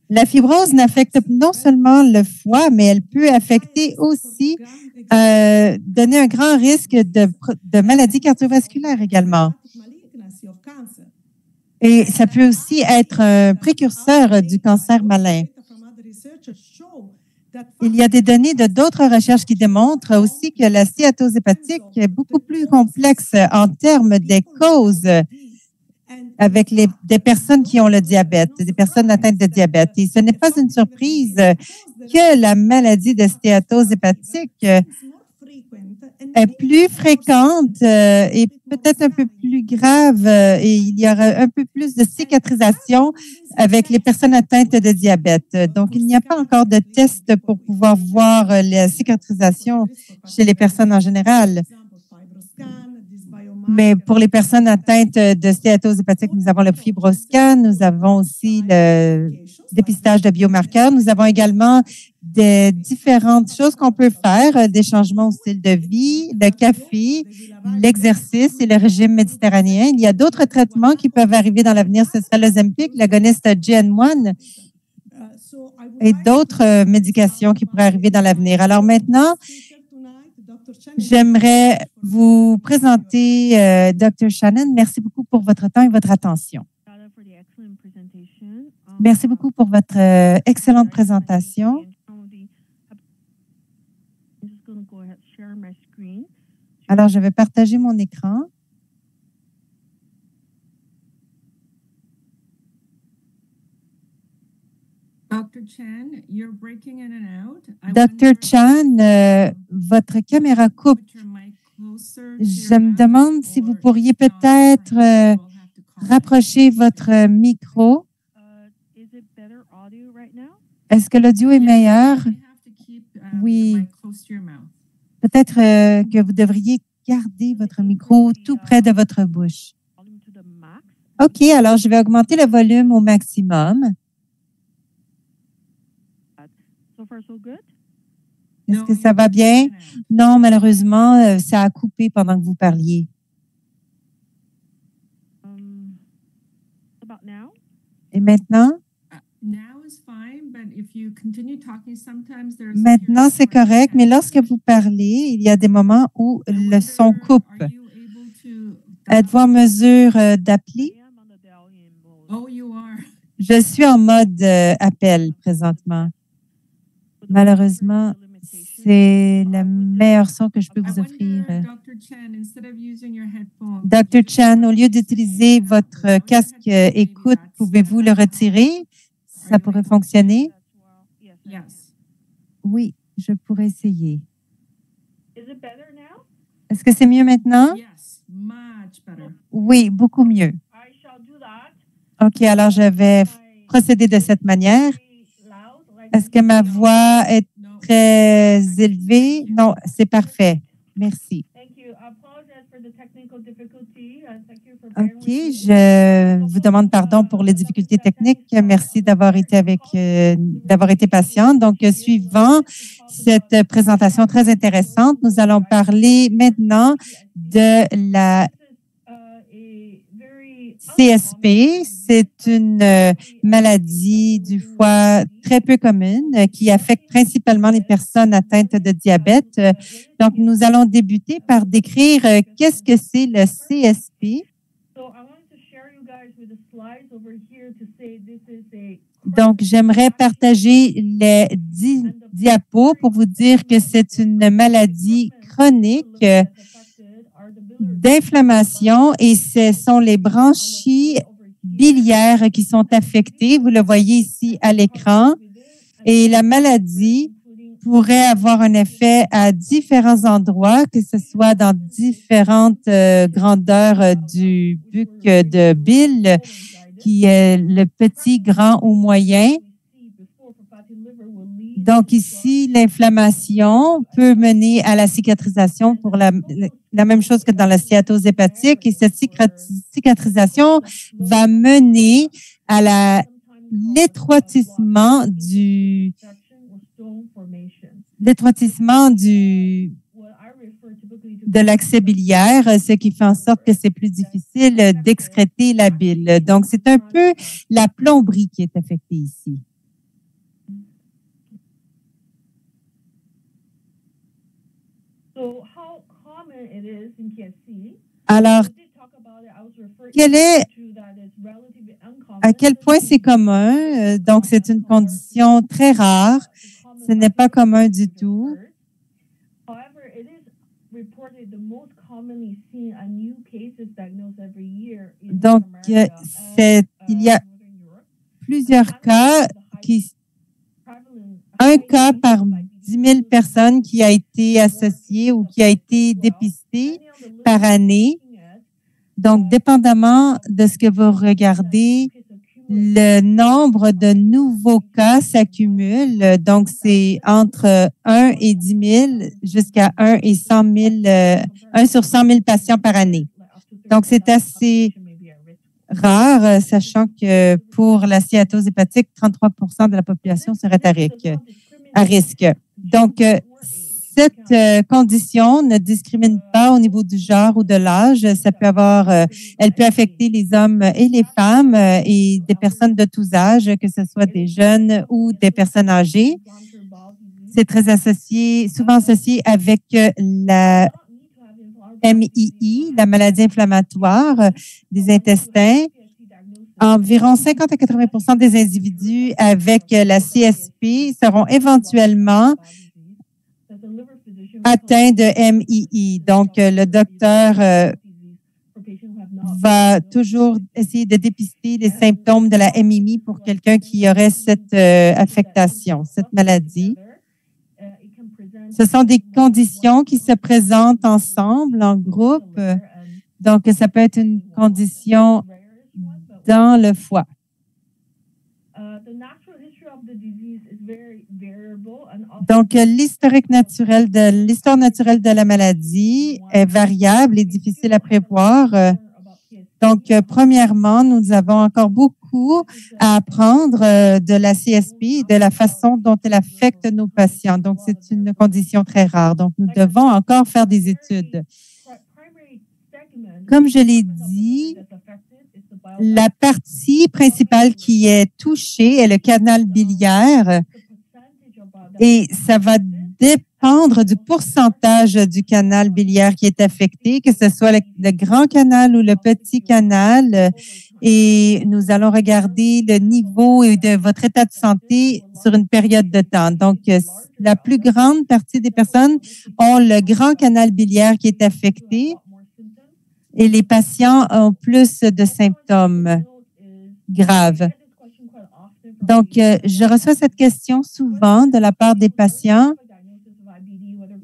La fibrose n'affecte non seulement le foie, mais elle peut affecter aussi, donner un grand risque de maladie cardiovasculaire également. Et ça peut aussi être un précurseur du cancer malin. Il y a des données de d'autres recherches qui démontrent aussi que la stéatose hépatique est beaucoup plus complexe en termes des causes avec des personnes qui ont le diabète, des personnes atteintes de diabète. Et ce n'est pas une surprise que la maladie de stéatose hépatique est plus fréquente et peut-être un peu plus grave et il y aura un peu plus de cicatrisation avec les personnes atteintes de diabète. Donc, il n'y a pas encore de test pour pouvoir voir la cicatrisation chez les personnes en général. Mais pour les personnes atteintes de stéatose hépatique, nous avons le fibroscan, nous avons aussi le dépistage de biomarqueurs. Nous avons également des différentes choses qu'on peut faire, des changements au style de vie, le café, l'exercice et le régime méditerranéen. Il y a d'autres traitements qui peuvent arriver dans l'avenir. Ce sera l'Ozempic, l'agoniste GN1 et d'autres médications qui pourraient arriver dans l'avenir. Alors maintenant, j'aimerais vous présenter Dr. Shannon. Merci beaucoup pour votre temps et votre attention. Merci beaucoup pour votre excellente présentation. Alors, je vais partager mon écran. Dr. Chan, votre caméra coupe. Je me demande si vous pourriez peut-être rapprocher votre micro. Est-ce que l'audio est meilleur? Oui. Peut-être que vous devriez garder votre micro tout près de votre bouche. OK, alors je vais augmenter le volume au maximum. Est-ce que ça va bien? Non, malheureusement, ça a coupé pendant que vous parliez. Et maintenant? Maintenant, c'est correct, mais lorsque vous parlez, il y a des moments où le son coupe. Êtes-vous en mesure d'appeler? Je suis en mode appel présentement. Malheureusement, c'est le meilleur son que je peux vous offrir. Dr. Chan, au lieu d'utiliser votre casque écoute, pouvez-vous le retirer? Ça pourrait fonctionner? Oui, je pourrais essayer. Est-ce que c'est mieux maintenant? Oui, beaucoup mieux. OK, alors je vais procéder de cette manière. Est-ce que ma voix est très élevée? Non, c'est parfait. Merci. OK, je vous demande pardon pour les difficultés techniques. Merci d'avoir été patient. Donc, suivant cette présentation très intéressante, nous allons parler maintenant de la CSP. C'est une maladie du foie très peu commune qui affecte principalement les personnes atteintes de diabète. Donc, nous allons débuter par décrire qu'est-ce que c'est le CSP. Donc, j'aimerais partager les 10 diapos pour vous dire que c'est une maladie chronique d'inflammation et ce sont les branchies biliaires qui sont affectées. Vous le voyez ici à l'écran. Et la maladie pourrait avoir un effet à différents endroits, que ce soit dans différentes grandeurs du buc de bile, qui est le petit, grand ou moyen. Donc ici, l'inflammation peut mener à la cicatrisation pour la même chose que dans la sciatose hépatique. Et cette cicatrisation va mener à l'étroitissement de l'accès biliaire, ce qui fait en sorte que c'est plus difficile d'excréter la bile. Donc, c'est un peu la plomberie qui est affectée ici. Alors, à quel point c'est commun? Donc, c'est une condition très rare. Ce n'est pas commun du tout. Donc, il y a plusieurs cas un cas par 10 000 personnes qui a été associé ou qui a été dépisté par année. Donc, dépendamment de ce que vous regardez, le nombre de nouveaux cas s'accumule. Donc, c'est entre 1 et 10 000 jusqu'à 1 et 100 000, 1 sur 100 000 patients par année. Donc, c'est assez rare, sachant que pour la sciatose hépatique, 33 de la population serait à risque. Donc, cette condition ne discrimine pas au niveau du genre ou de l'âge. Ça peut elle peut affecter les hommes et les femmes et des personnes de tous âges, que ce soit des jeunes ou des personnes âgées. C'est très souvent associé avec la MII, la maladie inflammatoire des intestins. Environ 50 à 80 des individus avec la CSP seront éventuellement atteints de MII. Donc, le docteur va toujours essayer de dépister les symptômes de la MII pour quelqu'un qui aurait cette affectation, cette maladie. Ce sont des conditions qui se présentent ensemble, en groupe. Donc, ça peut être une condition dans le foie. Donc, l'histoire naturelle de la maladie est variable et difficile à prévoir. Donc, premièrement, nous avons encore beaucoup à apprendre de la CSP, de la façon dont elle affecte nos patients. Donc, c'est une condition très rare. Donc, nous devons encore faire des études. Comme je l'ai dit, la partie principale qui est touchée est le canal biliaire et ça va dépendre du pourcentage du canal biliaire qui est affecté, que ce soit le grand canal ou le petit canal. Et nous allons regarder le niveau et de votre état de santé sur une période de temps. Donc, la plus grande partie des personnes ont le grand canal biliaire qui est affecté. Et les patients ont plus de symptômes graves. Donc, je reçois cette question souvent de la part des patients.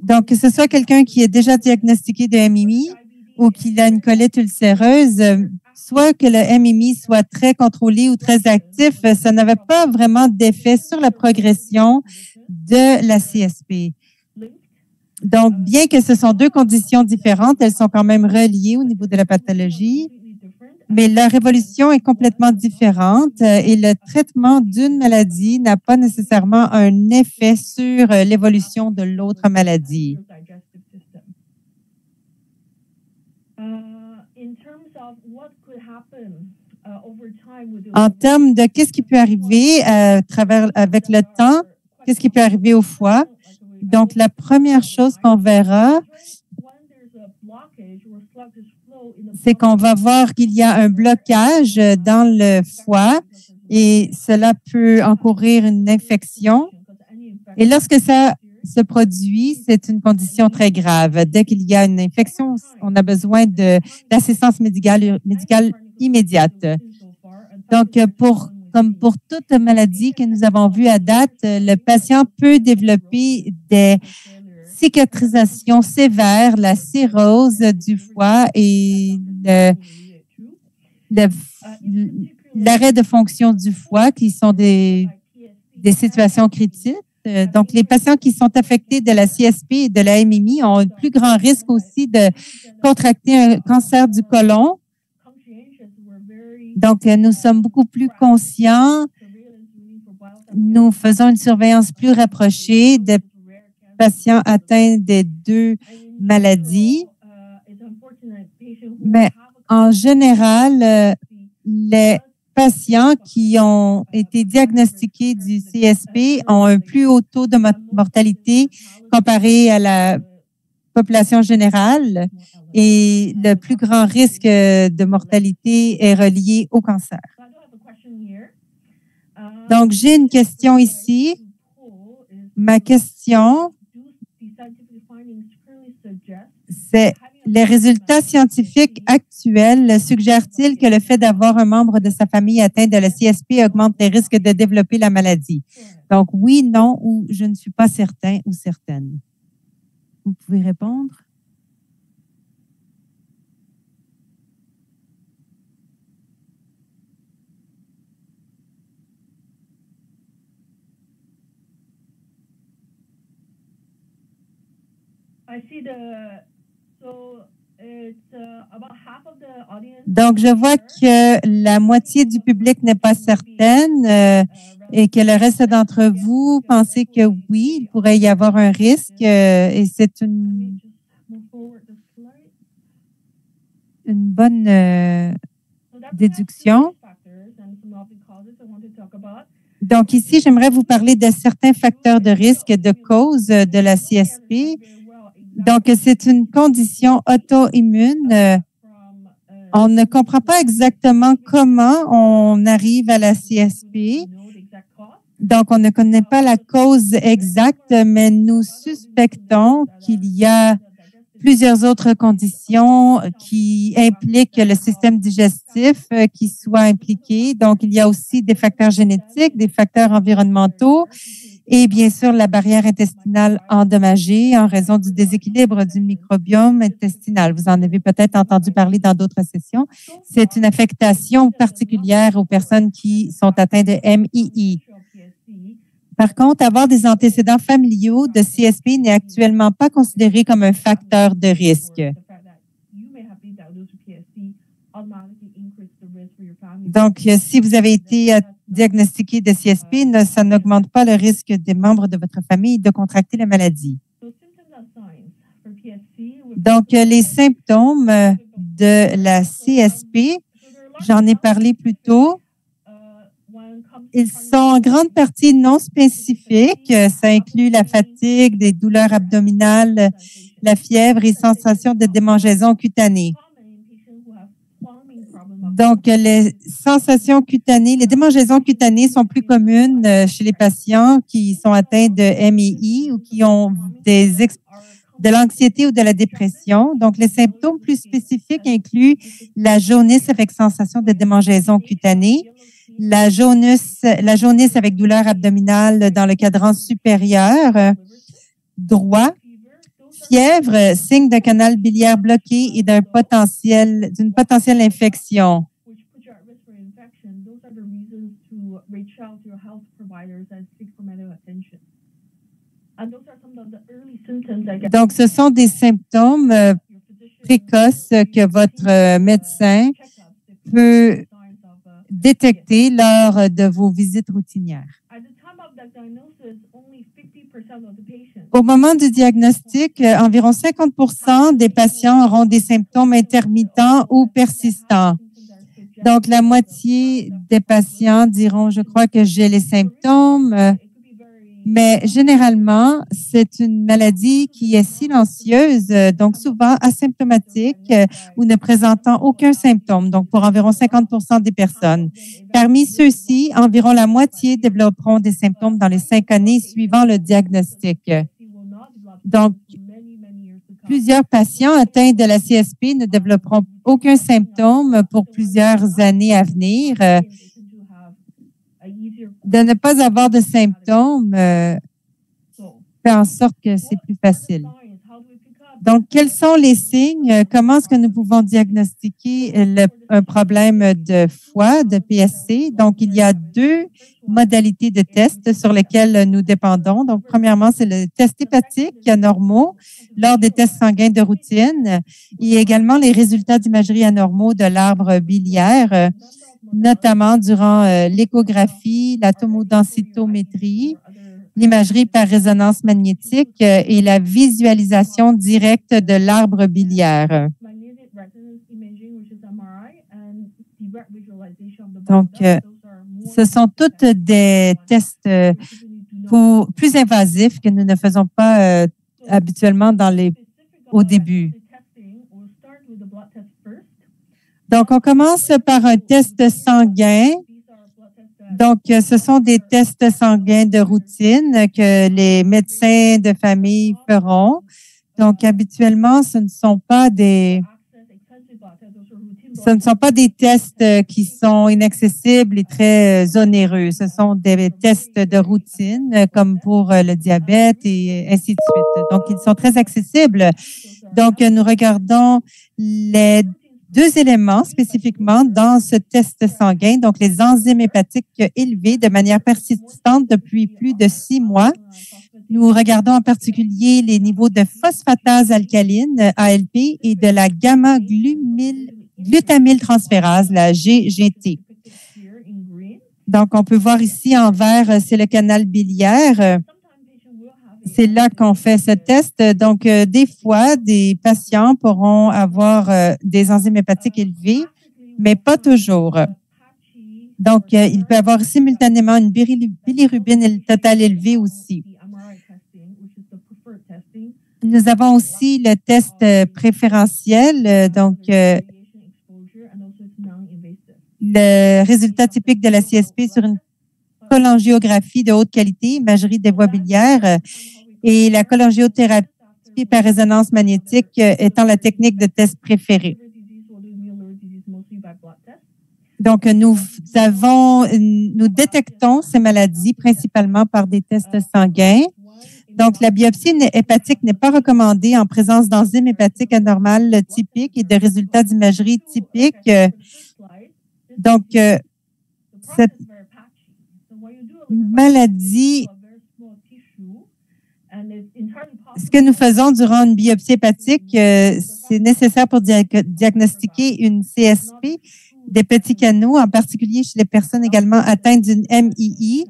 Donc, que ce soit quelqu'un qui est déjà diagnostiqué de MII ou qui a une colite ulcéreuse, soit que le MII soit très contrôlé ou très actif, ça n'avait pas vraiment d'effet sur la progression de la CSP. Donc, bien que ce sont deux conditions différentes, elles sont quand même reliées au niveau de la pathologie, mais leur évolution est complètement différente et le traitement d'une maladie n'a pas nécessairement un effet sur l'évolution de l'autre maladie. En termes de qu'est-ce qui peut arriver avec le temps, qu'est-ce qui peut arriver au foie? Donc, la première chose qu'on verra, c'est qu'on va voir qu'il y a un blocage dans le foie et cela peut encourir une infection. Et lorsque ça se produit, c'est une condition très grave. Dès qu'il y a une infection, on a besoin d'assistance médicale immédiate. Donc, comme pour toute maladie que nous avons vue à date, le patient peut développer des cicatrisations sévères, la cirrhose du foie et l'arrêt de fonction du foie, qui sont des situations critiques. Donc, les patients qui sont affectés de la CSP et de la MMI ont un plus grand risque aussi de contracter un cancer du côlon. Donc, nous sommes beaucoup plus conscients. Nous faisons une surveillance plus rapprochée des patients atteints des deux maladies. Mais en général, les patients qui ont été diagnostiqués du CSP ont un plus haut taux de mortalité comparé à la population générale et le plus grand risque de mortalité est relié au cancer. Donc, j'ai une question ici. Ma question, c'est les résultats scientifiques actuels suggèrent-ils que le fait d'avoir un membre de sa famille atteint de la CSP augmente les risques de développer la maladie? Donc, oui, non, ou je ne suis pas certain ou certaine. Vous pouvez répondre? Donc, je vois que la moitié du public n'est pas certaine et que le reste d'entre vous pensez que oui, il pourrait y avoir un risque et c'est une bonne déduction. Donc, ici, j'aimerais vous parler de certains facteurs de risque de cause de la CSP. Donc, c'est une condition auto-immune. On ne comprend pas exactement comment on arrive à la CSP. Donc, on ne connaît pas la cause exacte, mais nous suspectons qu'il y a plusieurs autres conditions qui impliquent le système digestif qui soit impliqué. Donc, il y a aussi des facteurs génétiques, des facteurs environnementaux et bien sûr la barrière intestinale endommagée en raison du déséquilibre du microbiome intestinal. Vous en avez peut-être entendu parler dans d'autres sessions. C'est une affectation particulière aux personnes qui sont atteintes de MII. Par contre, avoir des antécédents familiaux de CSP n'est actuellement pas considéré comme un facteur de risque. Donc, si vous avez été diagnostiqué de CSP, ça n'augmente pas le risque des membres de votre famille de contracter la maladie. Donc, les symptômes de la CSP, j'en ai parlé plus tôt. Ils sont en grande partie non spécifiques. Ça inclut la fatigue, des douleurs abdominales, la fièvre et sensations de démangeaison cutanée. Donc, les sensations cutanées, les démangeaisons cutanées sont plus communes chez les patients qui sont atteints de MII ou qui ont de l'anxiété ou de la dépression. Donc, les symptômes plus spécifiques incluent la jaunisse avec sensation de démangeaison cutanée, la jaunisse avec douleur abdominale dans le cadran supérieur droit, fièvre, signe d'un canal biliaire bloqué et d'une potentielle infection. Donc, ce sont des symptômes précoces que votre médecin peut détecter lors de vos visites routinières. Au moment du diagnostic, environ 50% des patients auront des symptômes intermittents ou persistants. Donc, la moitié des patients diront, je crois que j'ai les symptômes, mais généralement, c'est une maladie qui est silencieuse, donc souvent asymptomatique ou ne présentant aucun symptôme, donc pour environ 50% des personnes. Parmi ceux-ci, environ la moitié développeront des symptômes dans les 5 années suivant le diagnostic. Donc, plusieurs patients atteints de la CSP ne développeront aucun symptôme pour plusieurs années à venir. De ne pas avoir de symptômes fait en sorte que c'est plus facile. Donc, quels sont les signes? Comment est-ce que nous pouvons diagnostiquer un problème de foie, de PSC? Donc, il y a 2 modalités de tests sur lesquels nous dépendons. Donc, premièrement, c'est le test hépatique anormaux lors des tests sanguins de routine et également les résultats d'imagerie anormaux de l'arbre biliaire, notamment durant l'échographie, la tomodensitométrie, l'imagerie par résonance magnétique et la visualisation directe de l'arbre biliaire. Donc, ce sont toutes des tests plus invasifs que nous ne faisons pas habituellement au début. Donc, on commence par un test sanguin. Donc, ce sont des tests sanguins de routine que les médecins de famille feront. Donc, habituellement, ce ne sont pas des tests qui sont inaccessibles et très onéreux. Ce sont des tests de routine, comme pour le diabète et ainsi de suite. Donc, ils sont très accessibles. Donc, nous regardons les 2 éléments spécifiquement dans ce test sanguin, donc les enzymes hépatiques élevées de manière persistante depuis plus de 6 mois. Nous regardons en particulier les niveaux de phosphatase alcaline, ALP, et de la gamma-glutamyltransférase, la GGT. Donc, on peut voir ici en vert, c'est le canal biliaire. C'est là qu'on fait ce test. Donc, des fois, des patients pourront avoir des enzymes hépatiques élevées, mais pas toujours. Donc, il peut avoir simultanément une bilirubine totale élevée aussi. Nous avons aussi le test préférentiel, donc le résultat typique de la CSP sur une cholangiographie de haute qualité, imagerie des voies biliaires et la cholangiothérapie par résonance magnétique étant la technique de test préférée. Donc, nous détectons ces maladies principalement par des tests sanguins. Donc, la biopsie hépatique n'est pas recommandée en présence d'enzymes hépatiques anormales typiques et de résultats d'imagerie typiques. Donc, cette maladie, ce que nous faisons durant une biopsie hépatique, c'est nécessaire pour diagnostiquer une CSP des petits canaux, en particulier chez les personnes également atteintes d'une MII.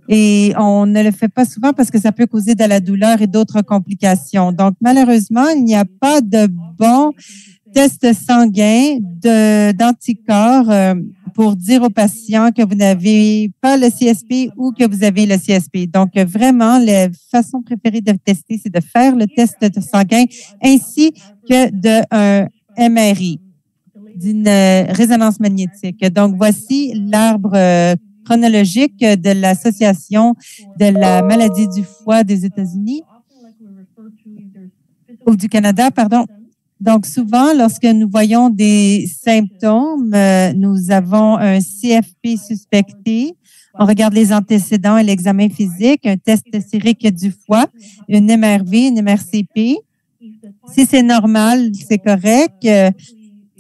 Et on ne le fait pas souvent parce que ça peut causer de la douleur et d'autres complications. Donc, malheureusement, il n'y a pas de bon test sanguin d'anticorps pour dire aux patients que vous n'avez pas le CSP ou que vous avez le CSP. Donc, vraiment, la façon préférée de tester, c'est de faire le test sanguin ainsi que d'un MRI, d'une résonance magnétique. Donc, voici l'arbre chronologique de l'Association de la maladie du foie des États-Unis ou du Canada, pardon. Donc, souvent, lorsque nous voyons des symptômes, nous avons un CFP suspecté. On regarde les antécédents et l'examen physique, un test sérique du foie, une MRV, une MRCP. Si c'est normal, c'est correct.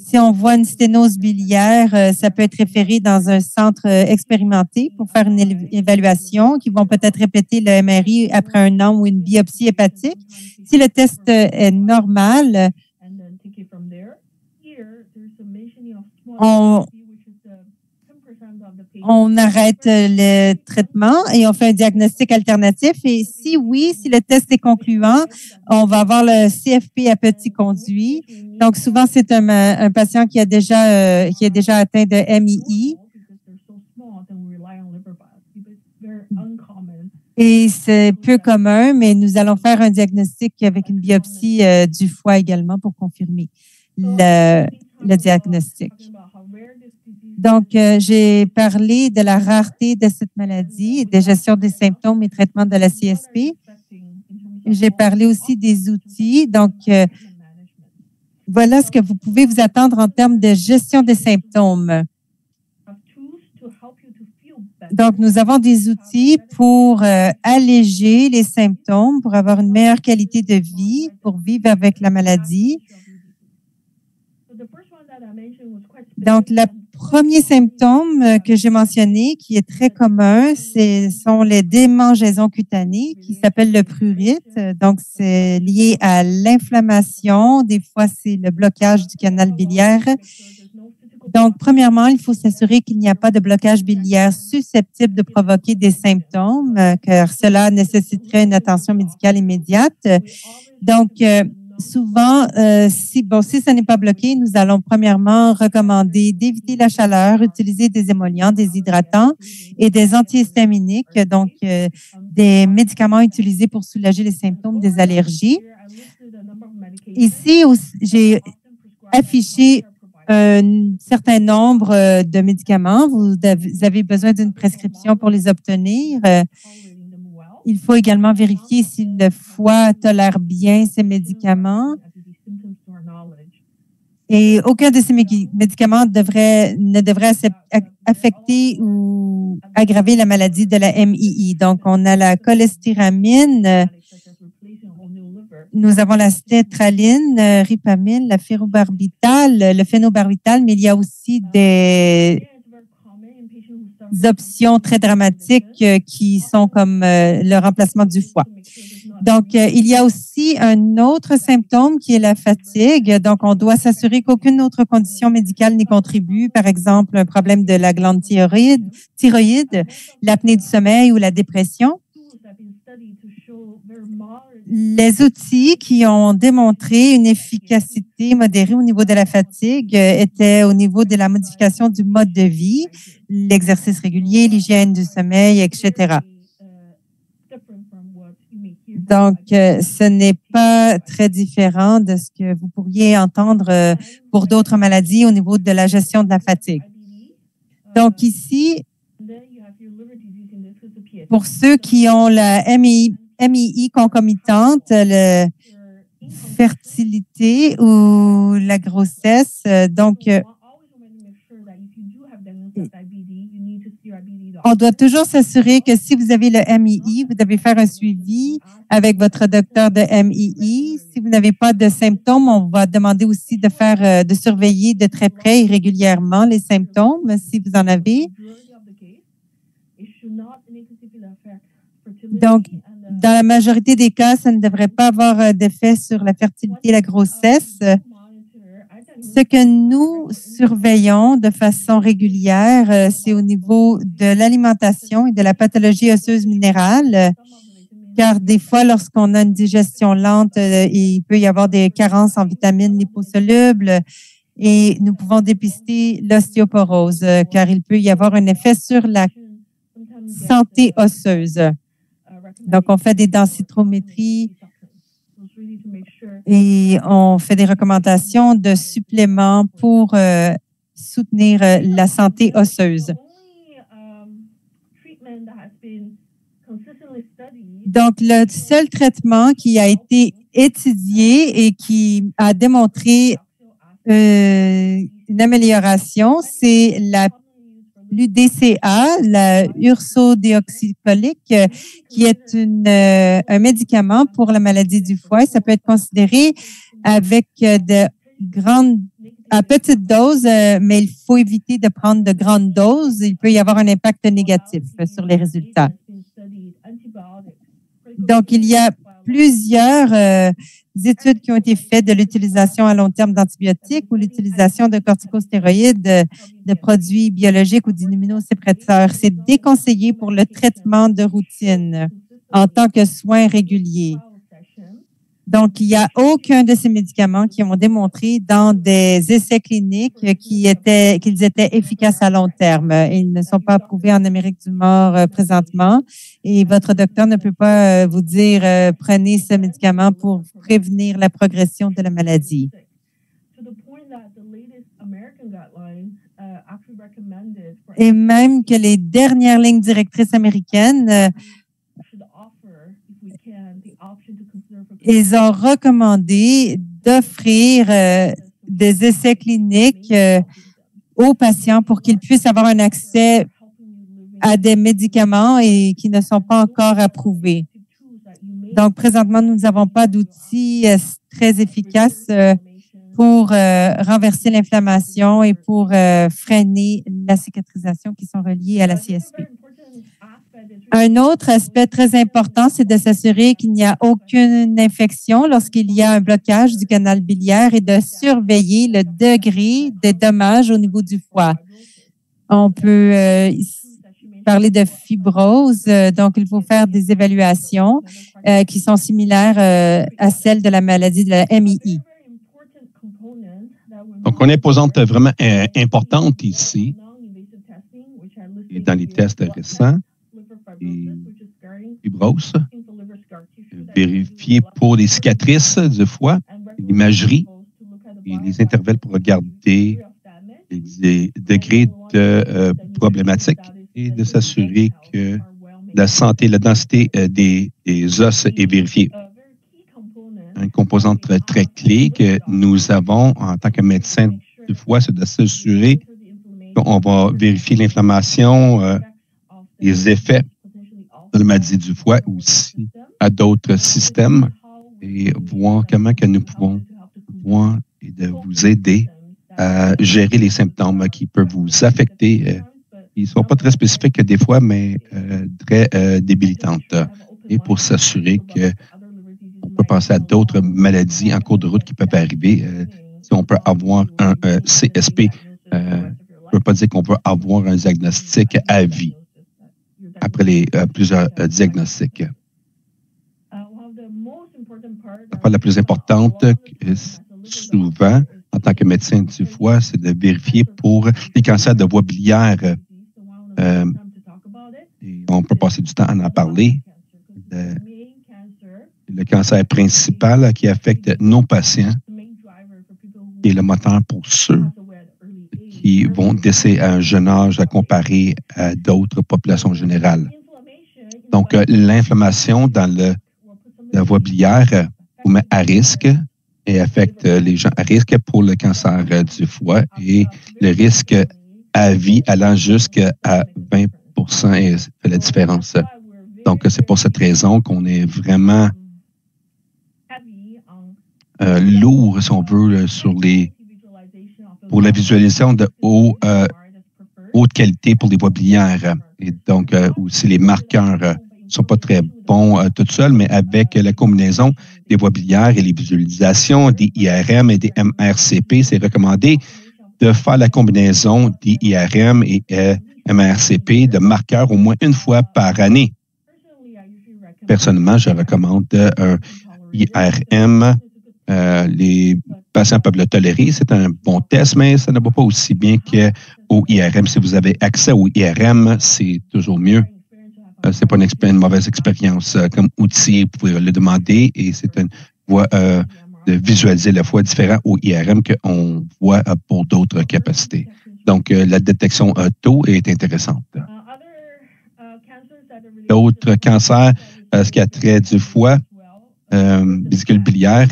Si on voit une sténose biliaire, ça peut être référé dans un centre expérimenté pour faire une évaluation, qui vont peut-être répéter le MRI après un an ou une biopsie hépatique. Si le test est normal, on arrête le traitement et on fait un diagnostic alternatif. Et si oui, si le test est concluant, on va avoir le CFP à petit conduit. Donc, souvent, c'est un patient qui est déjà atteint de MII. Et c'est peu commun, mais nous allons faire un diagnostic avec une biopsie du foie également pour confirmer le diagnostic. Donc, j'ai parlé de la rareté de cette maladie, de gestion des symptômes et traitement de la CSP. J'ai parlé aussi des outils. Donc, voilà ce que vous pouvez vous attendre en termes de gestion des symptômes. Donc, nous avons des outils pour alléger les symptômes, pour avoir une meilleure qualité de vie, pour vivre avec la maladie. Donc, le premier symptôme que j'ai mentionné, qui est très commun, sont les démangeaisons cutanées, qui s'appellent le prurite. Donc, c'est lié à l'inflammation. Des fois, c'est le blocage du canal biliaire. Donc, premièrement, il faut s'assurer qu'il n'y a pas de blocage biliaire susceptible de provoquer des symptômes, car cela nécessiterait une attention médicale immédiate. Donc, souvent, si ça n'est pas bloqué, nous allons premièrement recommander d'éviter la chaleur, utiliser des émollients, des hydratants et des antihistaminiques, donc des médicaments utilisés pour soulager les symptômes des allergies. Ici, j'ai affiché un certain nombre de médicaments. Vous avez besoin d'une prescription pour les obtenir. Il faut également vérifier si le foie tolère bien ces médicaments. Et aucun de ces médicaments ne devrait affecter ou aggraver la maladie de la MII. Donc, on a la cholestéramine, nous avons la stétraline, ripamine, la le phénobarbital, mais il y a aussi des options très dramatiques qui sont comme le remplacement du foie. Donc, il y a aussi un autre symptôme qui est la fatigue. Donc, on doit s'assurer qu'aucune autre condition médicale n'y contribue. Par exemple, un problème de la glande thyroïde, l'apnée du sommeil ou la dépression. Les outils qui ont démontré une efficacité modérée au niveau de la fatigue étaient au niveau de la modification du mode de vie, l'exercice régulier, l'hygiène du sommeil, etc. Donc, ce n'est pas très différent de ce que vous pourriez entendre pour d'autres maladies au niveau de la gestion de la fatigue. Donc, ici, pour ceux qui ont la MII concomitante, la fertilité ou la grossesse. Donc, on doit toujours s'assurer que si vous avez le MII, vous devez faire un suivi avec votre docteur de MII. Si vous n'avez pas de symptômes, on va demander aussi de surveiller de très près et régulièrement les symptômes si vous en avez. Donc, dans la majorité des cas, ça ne devrait pas avoir d'effet sur la fertilité et la grossesse. Ce que nous surveillons de façon régulière, c'est au niveau de l'alimentation et de la pathologie osseuse minérale, car des fois, lorsqu'on a une digestion lente, il peut y avoir des carences en vitamines liposolubles et nous pouvons dépister l'ostéoporose, car il peut y avoir un effet sur la santé osseuse. Donc, on fait des densitométries et on fait des recommandations de suppléments pour soutenir la santé osseuse. Donc, le seul traitement qui a été étudié et qui a démontré une amélioration, c'est l'UDCA, la ursodéoxycholique, qui est un médicament pour la maladie du foie. Ça peut être considéré avec de à petite dose, mais il faut éviter de prendre de grandes doses. Il peut y avoir un impact négatif sur les résultats. Donc, il y a plusieurs études qui ont été faites de l'utilisation à long terme d'antibiotiques ou l'utilisation de corticostéroïdes, de produits biologiques ou d'immunosuppresseurs. C'est déconseillé pour le traitement de routine en tant que soin régulier. Donc, il n'y a aucun de ces médicaments qui ont démontré dans des essais cliniques qu'ils étaient efficaces à long terme. Ils ne sont pas approuvés en Amérique du Nord présentement et votre docteur ne peut pas vous dire prenez ce médicament pour prévenir la progression de la maladie. Et même que les dernières lignes directrices américaines ils ont recommandé d'offrir des essais cliniques aux patients pour qu'ils puissent avoir un accès à des médicaments et qui ne sont pas encore approuvés. Donc, présentement, nous n'avons pas d'outils très efficaces pour renverser l'inflammation et pour freiner la cicatrisation qui sont reliées à la CSP. Un autre aspect très important, c'est de s'assurer qu'il n'y a aucune infection lorsqu'il y a un blocage du canal biliaire et de surveiller le degré des dommages au niveau du foie. On peut parler de fibrose, donc il faut faire des évaluations qui sont similaires à celles de la maladie de la MII. Donc, une imposante vraiment importante ici, et dans les tests récents, et fibrose, vérifier pour les cicatrices du foie, l'imagerie et les intervalles pour regarder les degrés de problématique et de s'assurer que la santé, la densité des os est vérifiée. Une composante très clé que nous avons en tant que médecin du foie, c'est de s'assurer qu'on va vérifier l'inflammation, les effets de la maladie du foie aussi à d'autres systèmes et voir comment que nous pouvons voir et de vous aider à gérer les symptômes qui peuvent vous affecter. Ils ne sont pas très spécifiques des fois, mais très débilitantes. Et pour s'assurer qu'on peut penser à d'autres maladies en cours de route qui peuvent arriver. Si on peut avoir un CSP, on ne peut pas dire qu'on peut avoir un diagnostic à vie après les plusieurs diagnostics. La plus importante, souvent, en tant que médecin du foie, c'est de vérifier pour les cancers de voie biliaire. Et on peut passer du temps à en parler. Le cancer principal qui affecte nos patients est le moteur pour ceux qui vont décéder à un jeune âge à comparer à d'autres populations générales. Donc, l'inflammation dans la voie biliaire vous met à risque et affecte les gens à risque pour le cancer du foie et le risque à vie allant jusqu'à 20 et fait la différence. Donc, c'est pour cette raison qu'on est vraiment lourd, si on veut, pour la visualisation de haute qualité pour les voies biliaires. Et donc, aussi les marqueurs ne sont pas très bons tout seuls, mais avec la combinaison des voies biliaires et les visualisations des IRM et des MRCP, c'est recommandé de faire la combinaison des IRM et MRCP de marqueurs au moins une fois par année. Personnellement, je recommande un IRM. Les patients peuvent le tolérer. C'est un bon test, mais ça ne va pas aussi bien qu'au IRM. Si vous avez accès au IRM, c'est toujours mieux. C'est pas une mauvaise expérience comme outil. Vous pouvez le demander et c'est une voie de visualiser la fois différent au IRM qu'on voit pour d'autres capacités. Donc, la détection tôt est intéressante. D'autres cancers, ce qui a trait du foie, vésicule biliaire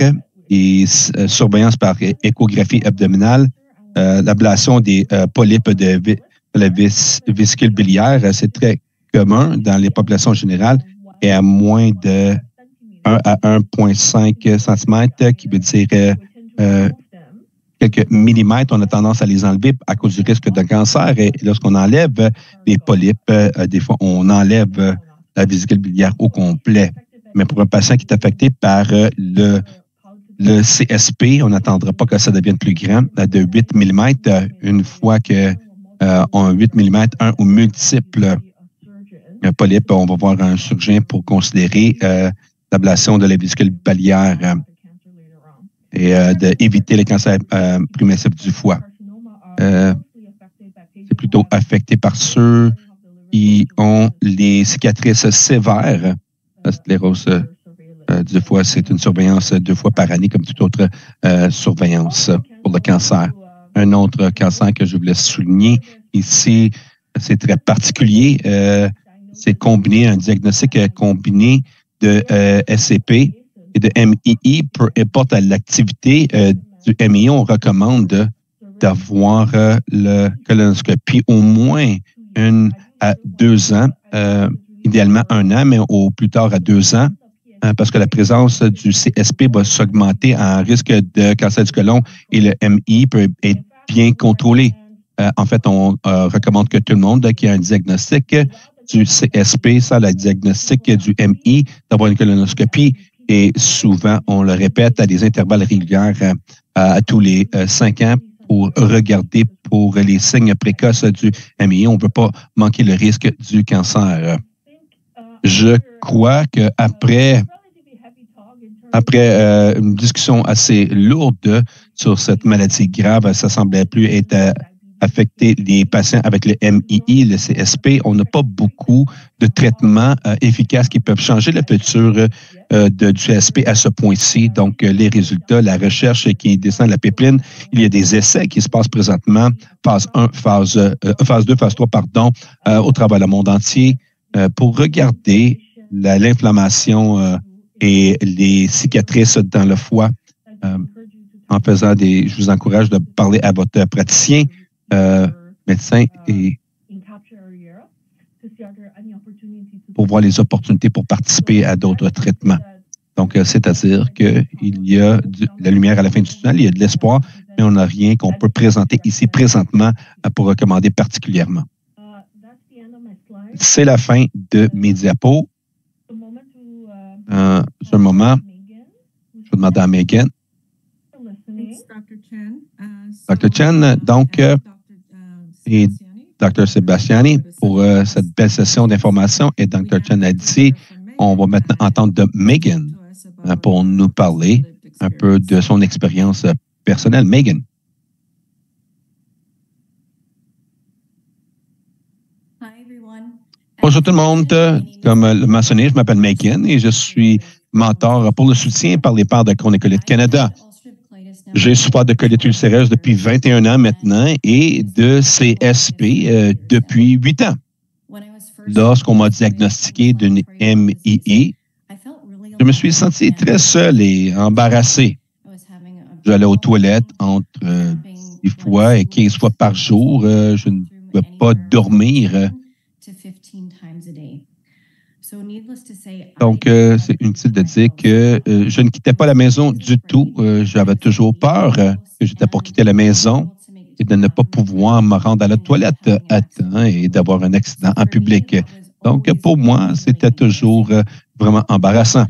et surveillance par échographie abdominale, l'ablation des polypes de la vésicule biliaire, c'est très commun dans les populations générales et à moins de 1 à 1,5 cm, qui veut dire quelques millimètres, on a tendance à les enlever à cause du risque de cancer. Et lorsqu'on enlève les polypes, des fois, on enlève la vésicule biliaire au complet. Mais pour un patient qui est affecté par le CSP, on n'attendra pas que ça devienne plus grand, de 8 mm. Une fois que on a 8 mm, un ou multiple polype, on va voir un chirurgien pour considérer l'ablation de la vésicule biliaire et d'éviter les cancers primitifs du foie. C'est plutôt affecté par ceux qui ont les cicatrices sévères. La sclérose du foie, c'est une surveillance 2 fois par année, comme toute autre surveillance pour le cancer. Un autre cancer que je voulais souligner ici, c'est très particulier. C'est combiné, un diagnostic combiné de SCP et de MII. Peu importe l'activité du MII, on recommande d'avoir le colonoscopie au moins 1 à 2 ans, idéalement 1 an, mais au plus tard à 2 ans, parce que la présence du CSP va s'augmenter en risque de cancer du côlon et le MI peut être bien contrôlé. En fait, on recommande que tout le monde qui a un diagnostic du CSP, ça, le diagnostic du MI, d'avoir une colonoscopie. Et souvent, on le répète à des intervalles réguliers à tous les 5 ans pour regarder pour les signes précoces du MI. On ne veut pas manquer le risque du cancer. Je crois qu'après une discussion assez lourde sur cette maladie grave, ça semblait plus être affecter les patients avec le MII, le CSP. On n'a pas beaucoup de traitements efficaces qui peuvent changer le futur du CSP à ce point-ci. Donc, les résultats, la recherche qui descend de la pipeline, il y a des essais qui se passent présentement, phase 1, phase 2, phase 3, au travers le monde entier, pour regarder l'inflammation et les cicatrices dans le foie. En faisant je vous encourage de parler à votre praticien, médecin, et pour voir les opportunités pour participer à d'autres traitements. Donc, c'est-à-dire qu'il y a la lumière à la fin du tunnel, il y a de l'espoir, mais on n'a rien qu'on peut présenter ici présentement pour recommander particulièrement. C'est la fin de mes diapos. Ce moment, je vais demander à Megan. Dr. Chen, donc, et Dr. Sebastiani pour cette belle session d'information. Et Dr. Chen a dit, on va maintenant entendre de Megan pour nous parler un peu de son expérience personnelle. Megan. Bonjour tout le monde. Comme le mentionné, je m'appelle Megan et je suis mentor pour le soutien par les pairs de Crohn et Colite Canada. J'ai souffert de colite ulcéreuse depuis 21 ans maintenant et de CSP depuis 8 ans. Lorsqu'on m'a diagnostiqué d'une MII, je me suis senti très seul et embarrassé. J'allais aux toilettes entre 10 fois et 15 fois par jour. Je ne pouvais pas dormir. Donc, c'est inutile de dire que je ne quittais pas la maison du tout. J'avais toujours peur que j'étais pour quitter la maison et de ne pas pouvoir me rendre à la toilette à temps et d'avoir un accident en public. Donc, pour moi, c'était toujours vraiment embarrassant.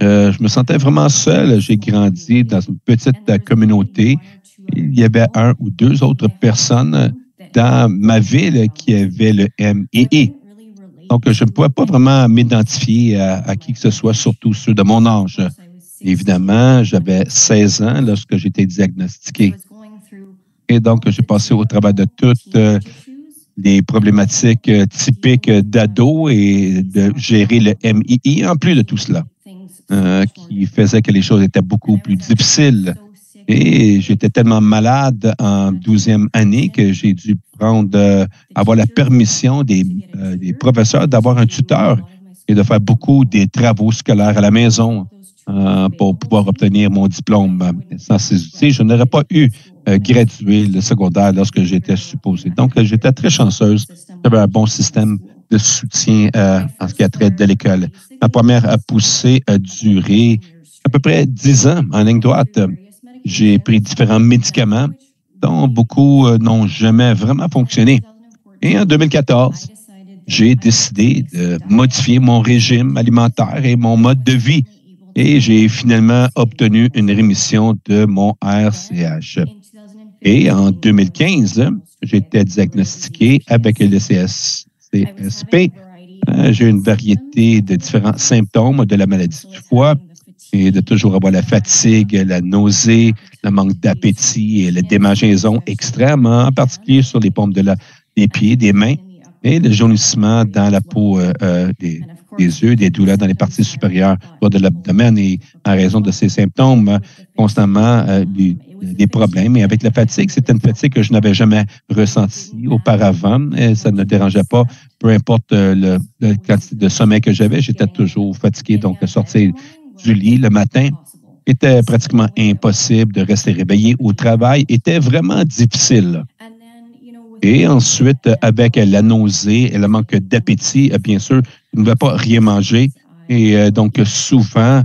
Je me sentais vraiment seul. J'ai grandi dans une petite communauté. Il y avait 1 ou 2 autres personnes dans ma ville qui avaient le MII. Donc, je ne pouvais pas vraiment m'identifier à qui que ce soit, surtout ceux de mon âge. Évidemment, j'avais 16 ans lorsque j'ai été diagnostiqué. Et donc, j'ai passé au travers de toutes les problématiques typiques d'ado et de gérer le MII, en plus de tout cela, qui faisait que les choses étaient beaucoup plus difficiles. Et j'étais tellement malade en 12e année que j'ai dû avoir la permission des professeurs d'avoir un tuteur et de faire beaucoup des travaux scolaires à la maison pour pouvoir obtenir mon diplôme. Sans ces outils, je n'aurais pas gradué le secondaire lorsque j'étais supposé. Donc, j'étais très chanceuse. J'avais un bon système de soutien en ce qui a trait de l'école. Ma première poussée a duré à peu près 10 ans en ligne droite. J'ai pris différents médicaments dont beaucoup n'ont jamais vraiment fonctionné. Et en 2014, j'ai décidé de modifier mon régime alimentaire et mon mode de vie. Et j'ai finalement obtenu une rémission de mon RCH. Et en 2015, j'étais diagnostiqué avec le CSP. J'ai une variété de différents symptômes de la maladie du foie et de toujours avoir la fatigue, la nausée, le manque d'appétit et la démangeaison extrême, en particulier sur les paumes des pieds, des mains et le jaunissement dans la peau des yeux, des douleurs dans les parties supérieures de l'abdomen et en raison de ces symptômes, constamment des problèmes. Et avec la fatigue, c'était une fatigue que je n'avais jamais ressentie auparavant. Et ça ne dérangeait pas, peu importe le quantité de sommeil que j'avais, j'étais toujours fatigué. Donc, sortir du lit le matin était pratiquement impossible. De rester réveillé au travail était vraiment difficile. Et ensuite, avec la nausée et le manque d'appétit, bien sûr, je ne pouvais pas rien manger. Et donc, souvent,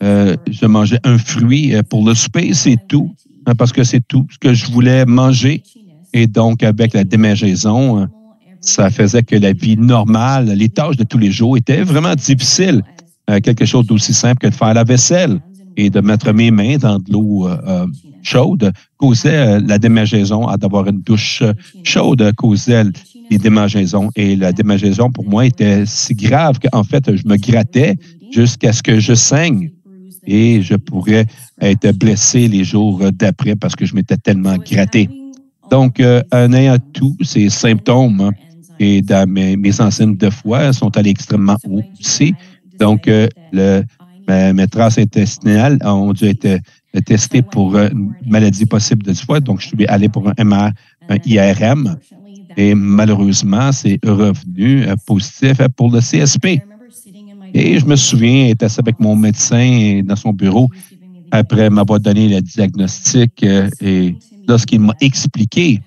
je mangeais un fruit pour le souper, c'est tout, parce que c'est tout ce que je voulais manger. Et donc, avec la démangeaison, ça faisait que la vie normale, les tâches de tous les jours étaient vraiment difficiles. Quelque chose d'aussi simple que de faire la vaisselle et de mettre mes mains dans de l'eau chaude causait la démangeaison. D'avoir une douche chaude causait les démangeaisons. Et la démangeaison, pour moi, était si grave qu'en fait, je me grattais jusqu'à ce que je saigne. Et je pourrais être blessé les jours d'après parce que je m'étais tellement gratté. Donc, en ayant tous ces symptômes et dans mes enzymes de foie sont allées extrêmement haut aussi. Donc, mes traces intestinales ont dû être testées pour une maladie possible du foie. Donc, je suis allé pour un IRM. Et malheureusement, c'est revenu positif pour le CSP. Et je me souviens être assis avec mon médecin dans son bureau après m'avoir donné le diagnostic et lorsqu'il m'a expliqué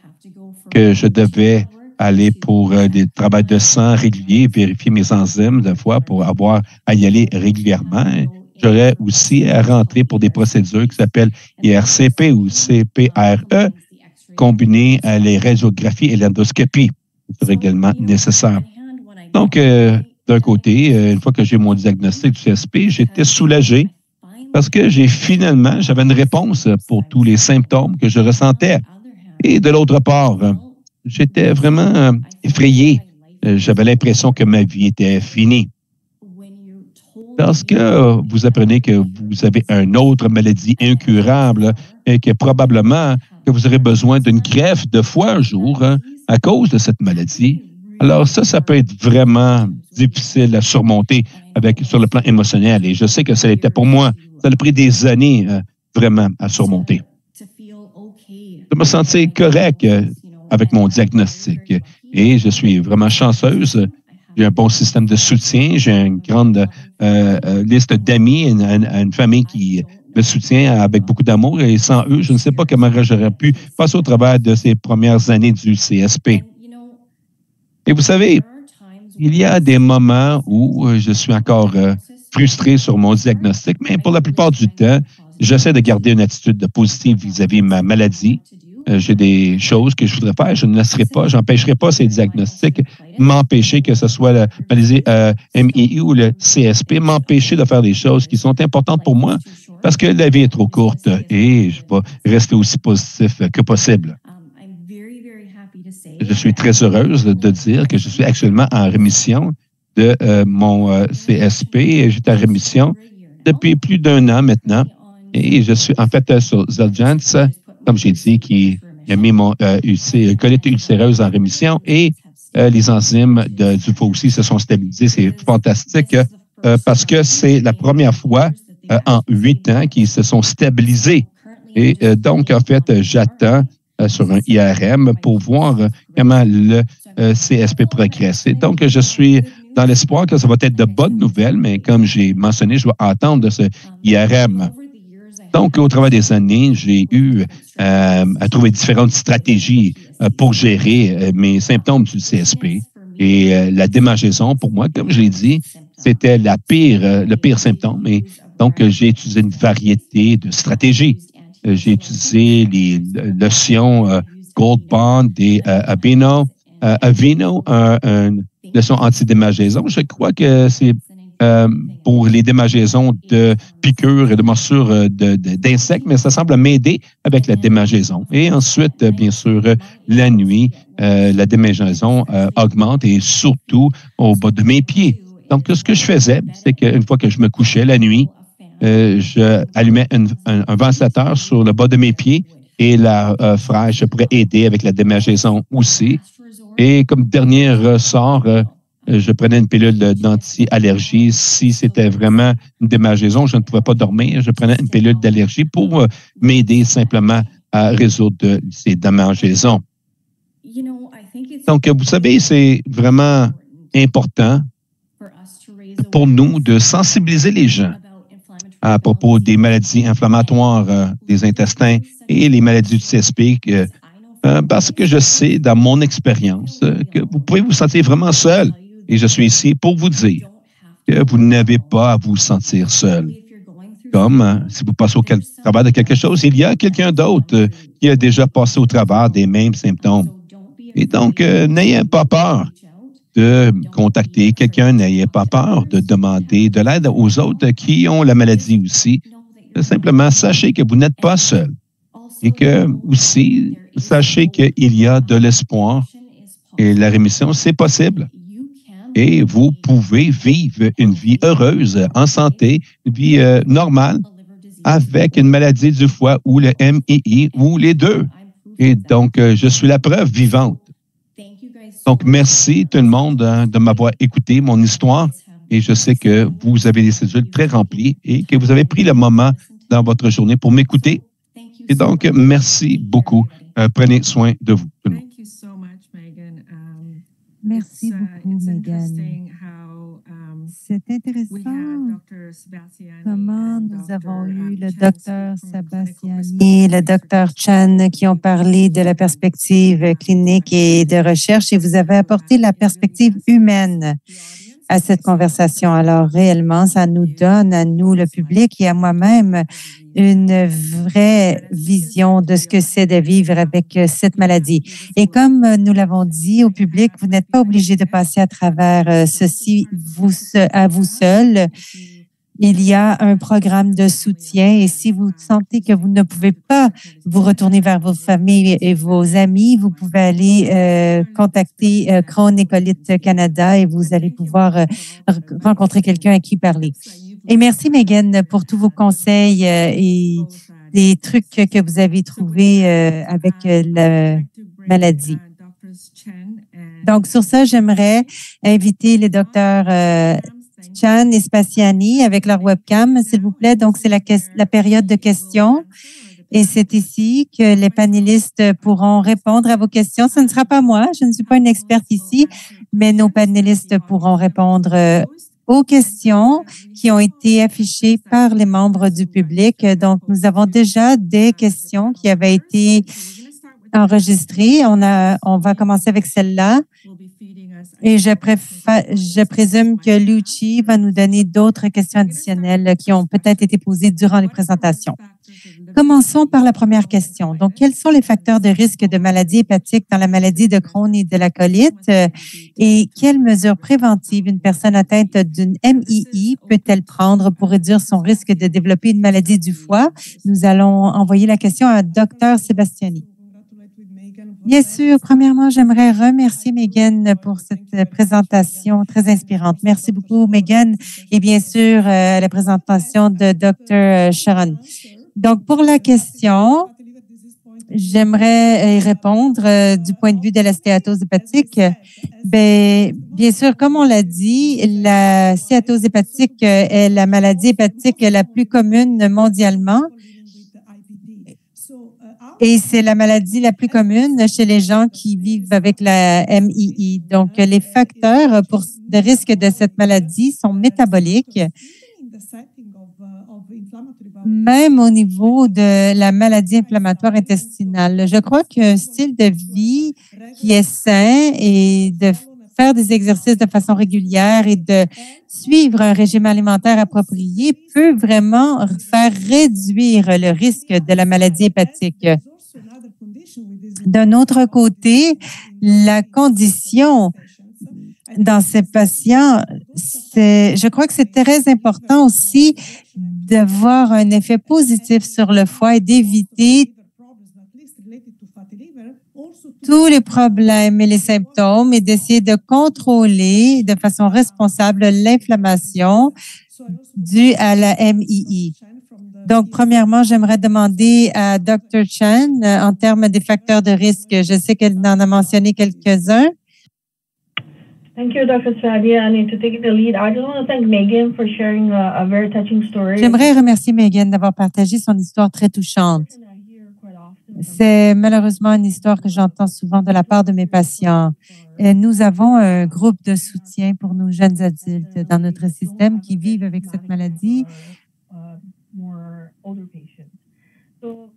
que je devais aller pour des travaux de sang réguliers, vérifier mes enzymes de foie pour avoir à y aller régulièrement. J'aurais aussi à rentrer pour des procédures qui s'appellent IRCP ou CPRE, combinées à les radiographies et l'endoscopie. C'est également nécessaire. Donc, d'un côté, une fois que j'ai mon diagnostic du CSP, j'étais soulagé parce que j'avais une réponse pour tous les symptômes que je ressentais. Et de l'autre part, j'étais vraiment effrayé. J'avais l'impression que ma vie était finie. Lorsque vous apprenez que vous avez une autre maladie incurable et que probablement que vous aurez besoin d'une greffe de foie un jour à cause de cette maladie, alors ça peut être vraiment difficile à surmonter sur le plan émotionnel. Et je sais que ça l'était pour moi. Ça a pris des années vraiment à surmonter. Je me sentais correct avec mon diagnostic. Et je suis vraiment chanceuse. J'ai un bon système de soutien. J'ai une grande liste d'amis, une famille qui me soutient avec beaucoup d'amour. Et sans eux, je ne sais pas comment j'aurais pu passer au travers de ces premières années du CSP. Et vous savez, il y a des moments où je suis encore frustré sur mon diagnostic, mais pour la plupart du temps, j'essaie de garder une attitude positive vis-à-vis de ma maladie. J'ai des choses que je voudrais faire. Je ne laisserai pas, j'empêcherai pas ces diagnostics, m'empêcher que ce soit la maladie MII ou le CSP, m'empêcher de faire des choses qui sont importantes pour moi parce que la vie est trop courte et je vais rester aussi positif que possible. Je suis très heureuse de dire que je suis actuellement en rémission de mon CSP. J'étais en rémission depuis plus d'1 an maintenant. Et je suis en fait sur Xeljanz, comme j'ai dit, qui a mis mon colite ulcéreuse en rémission. Et les enzymes du foie aussi se sont stabilisées. C'est fantastique parce que c'est la première fois en 8 ans qu'ils se sont stabilisés. Et donc, en fait, j'attends sur un IRM pour voir comment le CSP progresse. Et donc, je suis dans l'espoir que ça va être de bonnes nouvelles, mais comme j'ai mentionné, je vais attendre de ce IRM. Donc, au travers des années, j'ai eu à trouver différentes stratégies pour gérer mes symptômes du CSP. Et la démangeaison, pour moi, comme je l'ai dit, c'était le pire symptôme. Et donc, j'ai utilisé une variété de stratégies. J'ai utilisé les lotions Gold Bond et Aveeno, une lotion anti-démangeaison. Je crois que c'est pour les démangeaisons de piqûres et de morsures d'insectes, mais ça semble m'aider avec la démangeaison. Et ensuite, bien sûr, la nuit, la démangeaison augmente et surtout au bas de mes pieds. Donc, ce que je faisais, c'est qu'une fois que je me couchais la nuit, je allumais un ventilateur sur le bas de mes pieds et la fraîche pourrait aider avec la démangeaison aussi. Et comme dernier ressort, je prenais une pilule d'anti-allergie. Si c'était vraiment une démangeaison, je ne pouvais pas dormir. Je prenais une pilule d'allergie pour m'aider simplement à résoudre ces démangeaisons. Donc, vous savez, c'est vraiment important pour nous de sensibiliser les gens à propos des maladies inflammatoires des intestins et les maladies du CSP, parce que je sais, dans mon expérience, que vous pouvez vous sentir vraiment seul. Et je suis ici pour vous dire que vous n'avez pas à vous sentir seul. Comme si vous passez au travers de quelque chose, il y a quelqu'un d'autre qui a déjà passé au travers des mêmes symptômes. Et donc, n'ayez pas peur de contacter quelqu'un, n'ayez pas peur de demander de l'aide aux autres qui ont la maladie aussi. Simplement, sachez que vous n'êtes pas seul. Et que aussi, sachez qu'il y a de l'espoir et la rémission, c'est possible. Et vous pouvez vivre une vie heureuse, en santé, une vie normale, avec une maladie du foie ou le MII ou les deux. Et donc, je suis la preuve vivante. Donc, merci tout le monde de m'avoir écouté mon histoire. Et je sais que vous avez des cédules très remplies et que vous avez pris le moment dans votre journée pour m'écouter. Et donc, merci beaucoup. Prenez soin de vous, tout le monde. Merci beaucoup, Megan. C'est intéressant comment nous avons eu le docteur Sebastiani et le docteur Chan qui ont parlé de la perspective clinique et de recherche et vous avez apporté la perspective humaine à cette conversation. Alors, réellement, ça nous donne à nous, le public et à moi-même, une vraie vision de ce que c'est de vivre avec cette maladie. Et comme nous l'avons dit au public, vous n'êtes pas obligé de passer à travers ceci à vous seul. Il y a un programme de soutien et si vous sentez que vous ne pouvez pas vous retourner vers vos familles et vos amis, vous pouvez aller contacter Crohn et Colite Canada et vous allez pouvoir rencontrer quelqu'un à qui parler. Et merci, Megan, pour tous vos conseils et les trucs que vous avez trouvés avec la maladie. Donc, sur ça, j'aimerais inviter les docteurs Chan et Spaziani avec leur webcam, s'il vous plaît. Donc, c'est la période de questions. Et c'est ici que les panélistes pourront répondre à vos questions. Ce ne sera pas moi, je ne suis pas une experte ici, mais nos panélistes pourront répondre aux questions qui ont été affichées par les membres du public. Donc, nous avons déjà des questions qui avaient été enregistrées. On va commencer avec celle-là. Et je présume que Luci va nous donner d'autres questions additionnelles qui ont peut-être été posées durant les présentations. Commençons par la première question. Donc, quels sont les facteurs de risque de maladie hépatique dans la maladie de Crohn et de la colite et quelles mesures préventives une personne atteinte d'une MII peut-elle prendre pour réduire son risque de développer une maladie du foie? Nous allons envoyer la question à Dr. Sebastiani. Bien sûr, premièrement, j'aimerais remercier Megan pour cette présentation très inspirante. Merci beaucoup, Megan, et bien sûr, la présentation de Dr. Sharon. Donc, pour la question, j'aimerais y répondre du point de vue de la stéatose hépatique. Bien sûr, comme on l'a dit, la stéatose hépatique est la maladie hépatique la plus commune mondialement. Et c'est la maladie la plus commune chez les gens qui vivent avec la MII. Donc, les facteurs de risque de cette maladie sont métaboliques. Même au niveau de la maladie inflammatoire intestinale. Je crois qu'un style de vie qui est sain et de faire des exercices de façon régulière et de suivre un régime alimentaire approprié peut vraiment faire réduire le risque de la maladie hépatique. D'un autre côté, la condition dans ces patients, je crois que c'est très important aussi d'avoir un effet positif sur le foie et d'éviter tous les problèmes et les symptômes et d'essayer de contrôler de façon responsable l'inflammation due à la MII. Donc, premièrement, j'aimerais demander à Dr. Chen, en termes des facteurs de risque, je sais qu'elle en a mentionné quelques-uns. Thank you, Dr. Sadia. And to take the lead, I just want to thank Megan for sharing a very touching story. J'aimerais remercier Megan d'avoir partagé son histoire très touchante. C'est malheureusement une histoire que j'entends souvent de la part de mes patients. Et nous avons un groupe de soutien pour nos jeunes adultes dans notre système qui vivent avec cette maladie.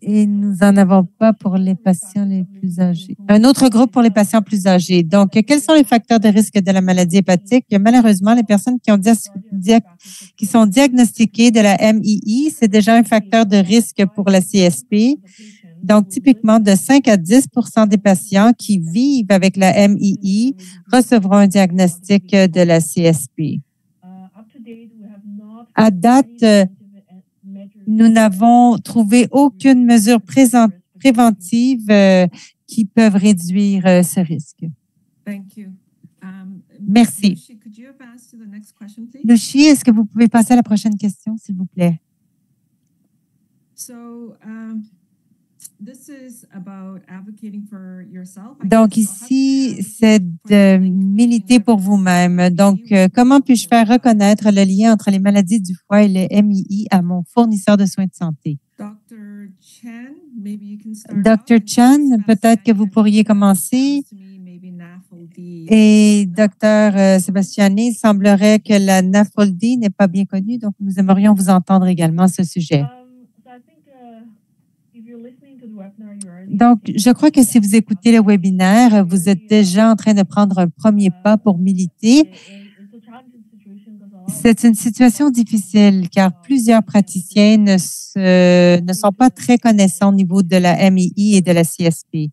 Et nous n'en avons pas pour les patients les plus âgés. Un autre groupe pour les patients plus âgés. Donc, quels sont les facteurs de risque de la maladie hépatique? Malheureusement, les personnes qui sont diagnostiquées de la MII, c'est déjà un facteur de risque pour la CSP. Donc, typiquement, de 5 à 10 des patients qui vivent avec la MII recevront un diagnostic de la CSP. À date, nous n'avons trouvé aucune mesure préventive qui peuvent réduire ce risque. Merci. Lucie, est-ce que vous pouvez passer à la prochaine question, s'il vous plaît? Donc ici, c'est de militer pour vous-même. Donc, comment puis-je faire reconnaître le lien entre les maladies du foie et les MII à mon fournisseur de soins de santé? Dr. Chan, peut-être que vous pourriez commencer. Et Dr. Sebastiani, il semblerait que la NAFLD n'est pas bien connue, donc nous aimerions vous entendre également à ce sujet. Donc, je crois que si vous écoutez le webinaire, vous êtes déjà en train de prendre un premier pas pour militer. C'est une situation difficile car plusieurs praticiens ne sont pas très connaissants au niveau de la MII et de la CSP.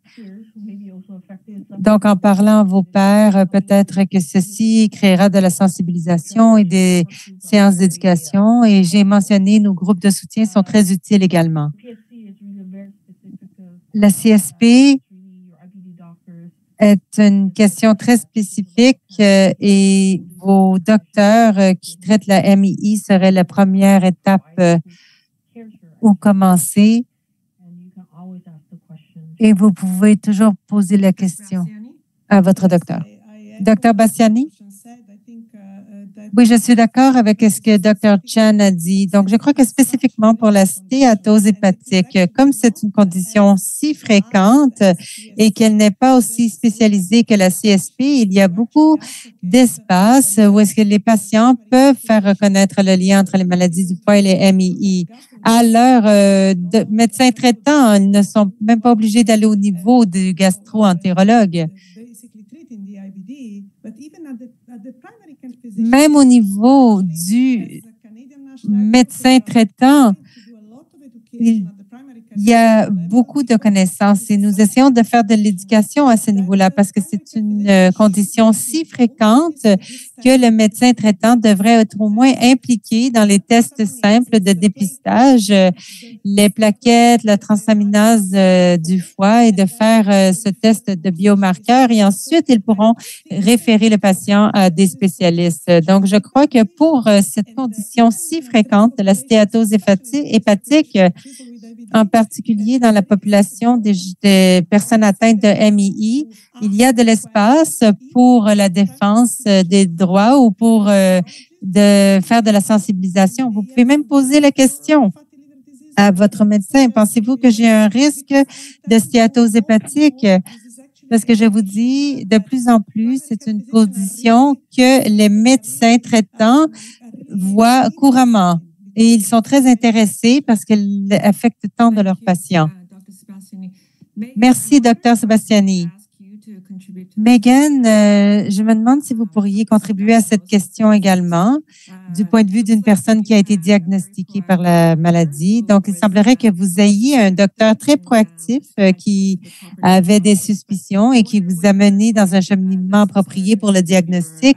Donc, en parlant à vos pairs, peut-être que ceci créera de la sensibilisation et des séances d'éducation. Et j'ai mentionné, nos groupes de soutien sont très utiles également. La CSP est une question très spécifique et vos docteurs qui traitent la MII seraient la première étape où commencer. Et vous pouvez toujours poser la question à votre docteur. Docteur Bastiani? Oui, je suis d'accord avec ce que Dr. Chan a dit. Donc, je crois que spécifiquement pour la stéatose hépatique, comme c'est une condition si fréquente et qu'elle n'est pas aussi spécialisée que la CSP, il y a beaucoup d'espace où est-ce que les patients peuvent faire reconnaître le lien entre les maladies du foie et les MII. À l'heure de médecins traitants, ils ne sont même pas obligés d'aller au niveau du gastro-entérologue. Même au niveau du médecin traitant, il y a beaucoup de connaissances et nous essayons de faire de l'éducation à ce niveau-là parce que c'est une condition si fréquente que le médecin traitant devrait être au moins impliqué dans les tests simples de dépistage, les plaquettes, la transaminase du foie et de faire ce test de biomarqueur et ensuite ils pourront référer le patient à des spécialistes. Donc, je crois que pour cette condition si fréquente de la stéatose hépatique, en particulier dans la population des personnes atteintes de MII, il y a de l'espace pour la défense des droits ou pour de faire de la sensibilisation. Vous pouvez même poser la question à votre médecin. Pensez-vous que j'ai un risque de stéatose hépatique? Parce que je vous dis, de plus en plus, c'est une condition que les médecins traitants voient couramment. Et ils sont très intéressés parce qu'elle affecte tant de leurs patients. Merci, Dr. Sebastiani. Megan, je me demande si vous pourriez contribuer à cette question également, du point de vue d'une personne qui a été diagnostiquée par la maladie. Donc, il semblerait que vous ayez un docteur très proactif qui avait des suspicions et qui vous a mené dans un cheminement approprié pour le diagnostic.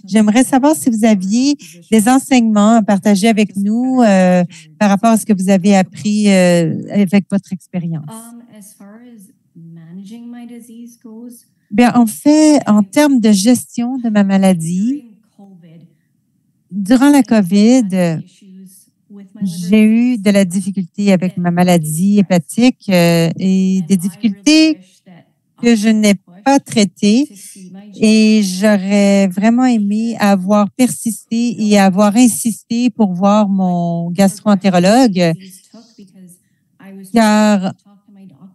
J'aimerais savoir si vous aviez des enseignements à partager avec nous par rapport à ce que vous avez appris avec votre expérience. Bien, en fait, en termes de gestion de ma maladie, durant la COVID, j'ai eu de la difficulté avec ma maladie hépatique et des difficultés que je n'ai pas traitées. Et j'aurais vraiment aimé avoir persisté et avoir insisté pour voir mon gastro-entérologue, car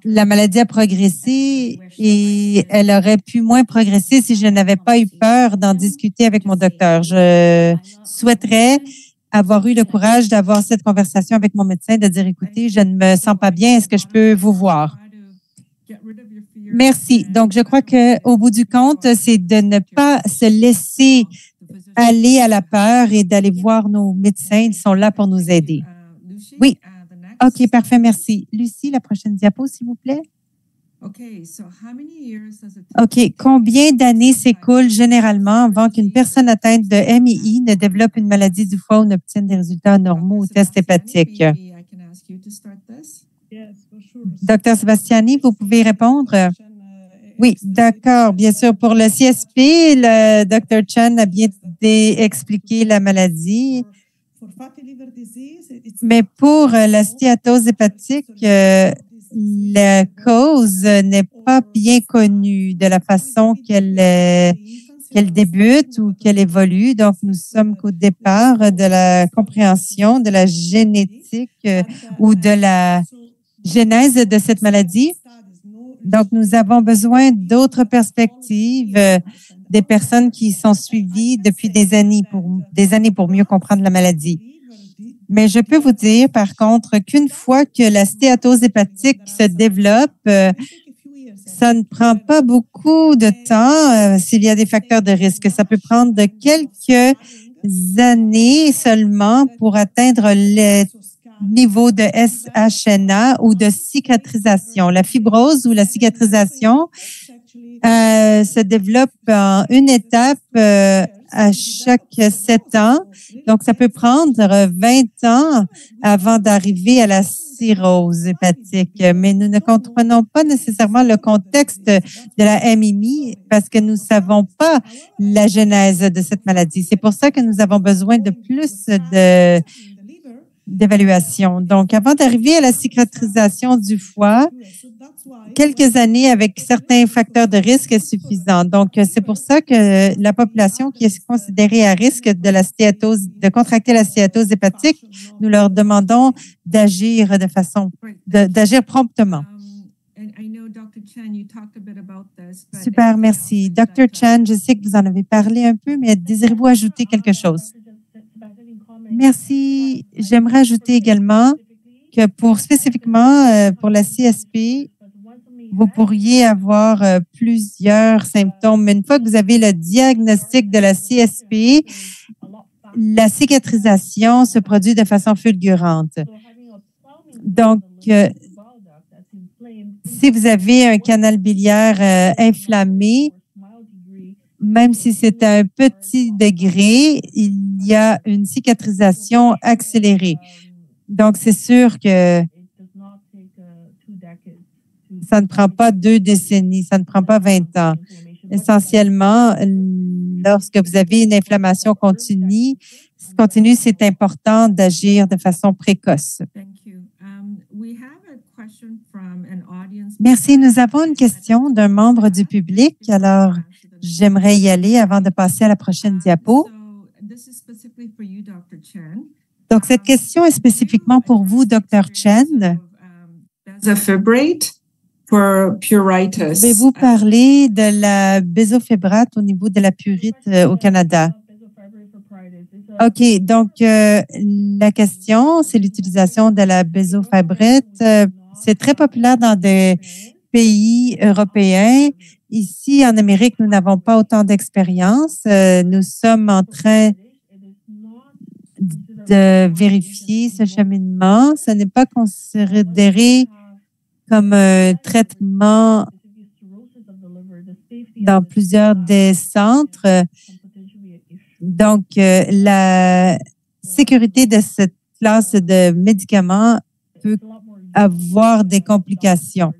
la maladie a progressé et elle aurait pu moins progresser si je n'avais pas eu peur d'en discuter avec mon docteur. Je souhaiterais avoir eu le courage d'avoir cette conversation avec mon médecin, de dire, écoutez, je ne me sens pas bien, est-ce que je peux vous voir? Merci. Donc, je crois qu'au bout du compte, c'est de ne pas se laisser aller à la peur et d'aller voir nos médecins. Ils sont là pour nous aider. Oui. OK, parfait, merci. Lucie, la prochaine diapo, s'il vous plaît. OK, combien d'années s'écoulent généralement avant qu'une personne atteinte de MI ne développe une maladie du foie ou n'obtienne des résultats normaux au test hépatique? Docteur Sebastiani, vous pouvez répondre? Oui, d'accord, bien sûr. Pour le CSP, le Dr. Chan a bien expliqué la maladie. Mais pour la stéatose hépatique, la cause n'est pas bien connue de la façon qu'elle débute ou qu'elle évolue. Donc, nous sommes qu'au départ de la compréhension de la génétique ou de la genèse de cette maladie. Donc, nous avons besoin d'autres perspectives, des personnes qui sont suivies depuis des années pour mieux comprendre la maladie. Mais je peux vous dire, par contre, qu'une fois que la stéatose hépatique se développe, ça ne prend pas beaucoup de temps s'il y a des facteurs de risque. Ça peut prendre quelques années seulement pour atteindre le niveau de SHNA ou de cicatrisation. La fibrose ou la cicatrisation se développe en une étape à chaque 7 ans. Donc, ça peut prendre 20 ans avant d'arriver à la cirrhose hépatique. Mais nous ne comprenons pas nécessairement le contexte de la MIMI parce que nous ne savons pas la genèse de cette maladie. C'est pour ça que nous avons besoin de plus d'évaluation. Donc, avant d'arriver à la cicatrisation du foie, quelques années avec certains facteurs de risque est suffisant. Donc, c'est pour ça que la population qui est considérée à risque de contracter la stéatose hépatique, nous leur demandons d'agir d'agir promptement. Super, merci. Dr. Chan, je sais que vous en avez parlé un peu, mais désirez-vous ajouter quelque chose? Merci. J'aimerais ajouter également que spécifiquement pour la CSP, vous pourriez avoir plusieurs symptômes. Mais une fois que vous avez le diagnostic de la CSP, la cicatrisation se produit de façon fulgurante. Donc, si vous avez un canal biliaire inflammé, même si c'est à un petit degré, il y a une cicatrisation accélérée. Donc, c'est sûr que ça ne prend pas 2 décennies, ça ne prend pas 20 ans. Essentiellement, lorsque vous avez une inflammation continue, c'est important d'agir de façon précoce. Merci. Nous avons une question d'un membre du public. Alors, j'aimerais y aller avant de passer à la prochaine diapo. Donc, cette question est spécifiquement pour vous, Dr. Chen. Pouvez-vous parler de la bézofébrate au niveau de la purite au Canada? OK. Donc, la question, c'est l'utilisation de la bézofébrate. C'est très populaire dans des pays européens ici, en Amérique, nous n'avons pas autant d'expérience. Nous sommes en train de vérifier ce cheminement. Ce n'est pas considéré comme un traitement dans plusieurs des centres. Donc, la sécurité de cette classe de médicaments peut avoir des complications.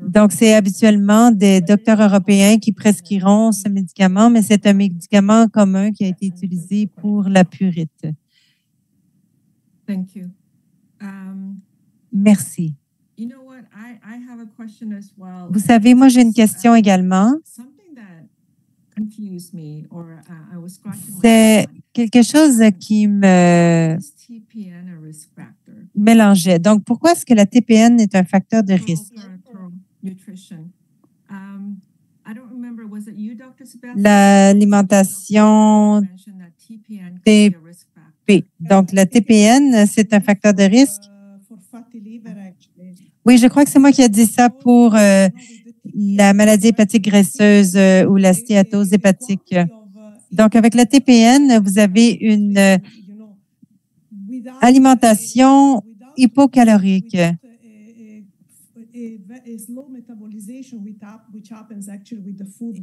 Donc, c'est habituellement des docteurs européens qui prescriront ce médicament, mais c'est un médicament commun qui a été utilisé pour la purite. Thank you. Merci. You know what? I have a question as well. Vous savez, moi, j'ai une question également. Something that confused me, or I was scratching my C'est head. quelque chose qui me Is TPN a risk factor? mélangeait. Donc, pourquoi est-ce que la TPN est un facteur de risque? For nutrition. I don't remember, was it you, Dr. Sebastian? L'alimentation Mentioned that TPN could be a risk factor. P. Donc, la TPN, c'est un facteur de risque. For fatty liver, actually. Oui, je crois que c'est moi qui ai dit ça pour la maladie hépatique graisseuse ou la stéatose hépatique. Donc, avec la TPN, vous avez une alimentation hypocalorique.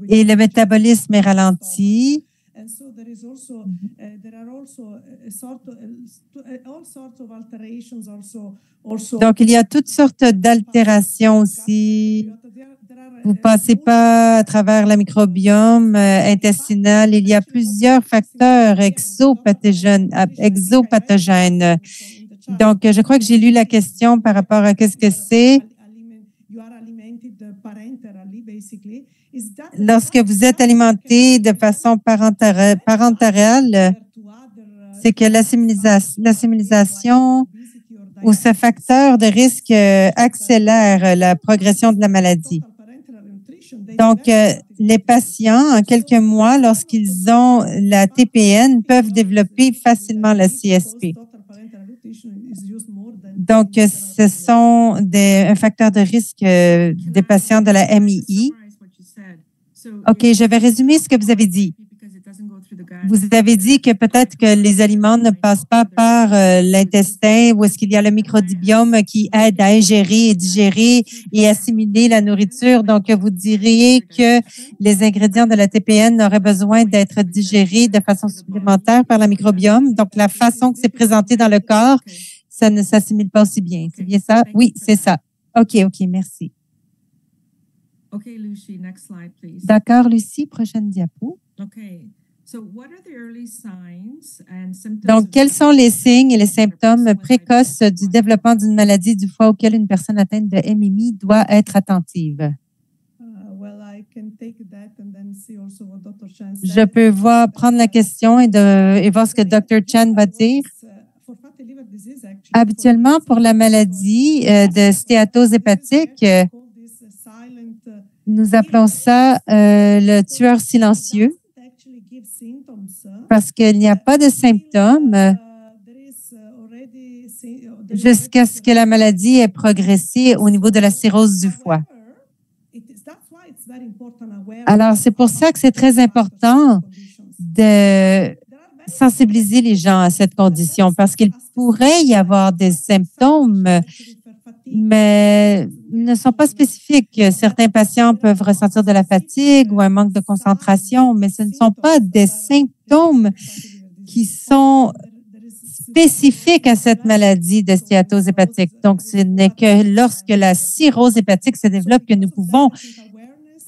Et le métabolisme est ralenti. Donc, il y a toutes sortes d'altérations aussi. Vous ne passez pas à travers le microbiome intestinal. Il y a plusieurs facteurs exopathogènes. Donc, je crois que j'ai lu la question par rapport à qu'est-ce que c'est. Lorsque vous êtes alimenté de façon parentale, c'est que l'assimilation ou ce facteur de risque accélère la progression de la maladie. Donc, les patients, en quelques mois, lorsqu'ils ont la TPN, peuvent développer facilement la CSP. Donc, ce sont un facteur de risque des patients de la MII. OK, je vais résumer ce que vous avez dit. Vous avez dit que peut-être que les aliments ne passent pas par l'intestin ou est-ce qu'il y a le microbiome qui aide à ingérer et digérer et assimiler la nourriture. Donc, vous diriez que les ingrédients de la TPN auraient besoin d'être digérés de façon supplémentaire par le microbiome. Donc, la façon que c'est présenté dans le corps, ça ne s'assimile pas aussi bien. C'est bien ça? Oui, c'est ça. OK, merci. Okay, Lucy, next slide, please. D'accord, Lucie, prochaine diapo. Okay. So what are the early signs and symptoms? Donc, quels sont les signes et les symptômes précoces du développement d'une maladie du foie auquel une personne atteinte de MMI doit être attentive? Je peux prendre la question et voir ce que Dr. Chan va dire. Habituellement, pour la maladie de stéatose hépatique, nous appelons ça le tueur silencieux parce qu'il n'y a pas de symptômes jusqu'à ce que la maladie ait progressé au niveau de la cirrhose du foie. Alors, c'est pour ça que c'est très important de sensibiliser les gens à cette condition parce qu'il pourrait y avoir des symptômes, mais ne sont pas spécifiques. Certains patients peuvent ressentir de la fatigue ou un manque de concentration, mais ce ne sont pas des symptômes qui sont spécifiques à cette maladie de stéatose hépatique. Donc, ce n'est que lorsque la cirrhose hépatique se développe que nous pouvons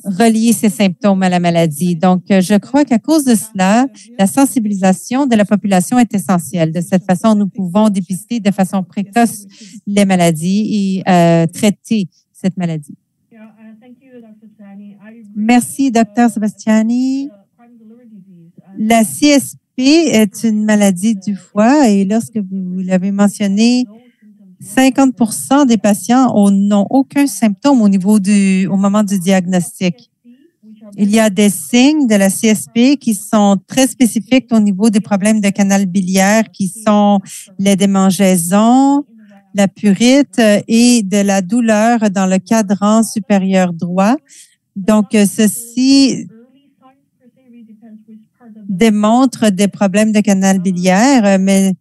relier ces symptômes à la maladie. Donc, je crois qu'à cause de cela, la sensibilisation de la population est essentielle. De cette façon, nous pouvons dépister de façon précoce les maladies et traiter cette maladie. Merci, Dr. Sebastiani. La CSP est une maladie du foie et lorsque vous l'avez mentionné, 50% des patients n'ont aucun symptôme au moment du diagnostic. Il y a des signes de la CSP qui sont très spécifiques au niveau des problèmes de canal biliaire qui sont les démangeaisons, la purite et de la douleur dans le cadran supérieur droit. Donc, ceci démontre des problèmes de canal biliaire, mais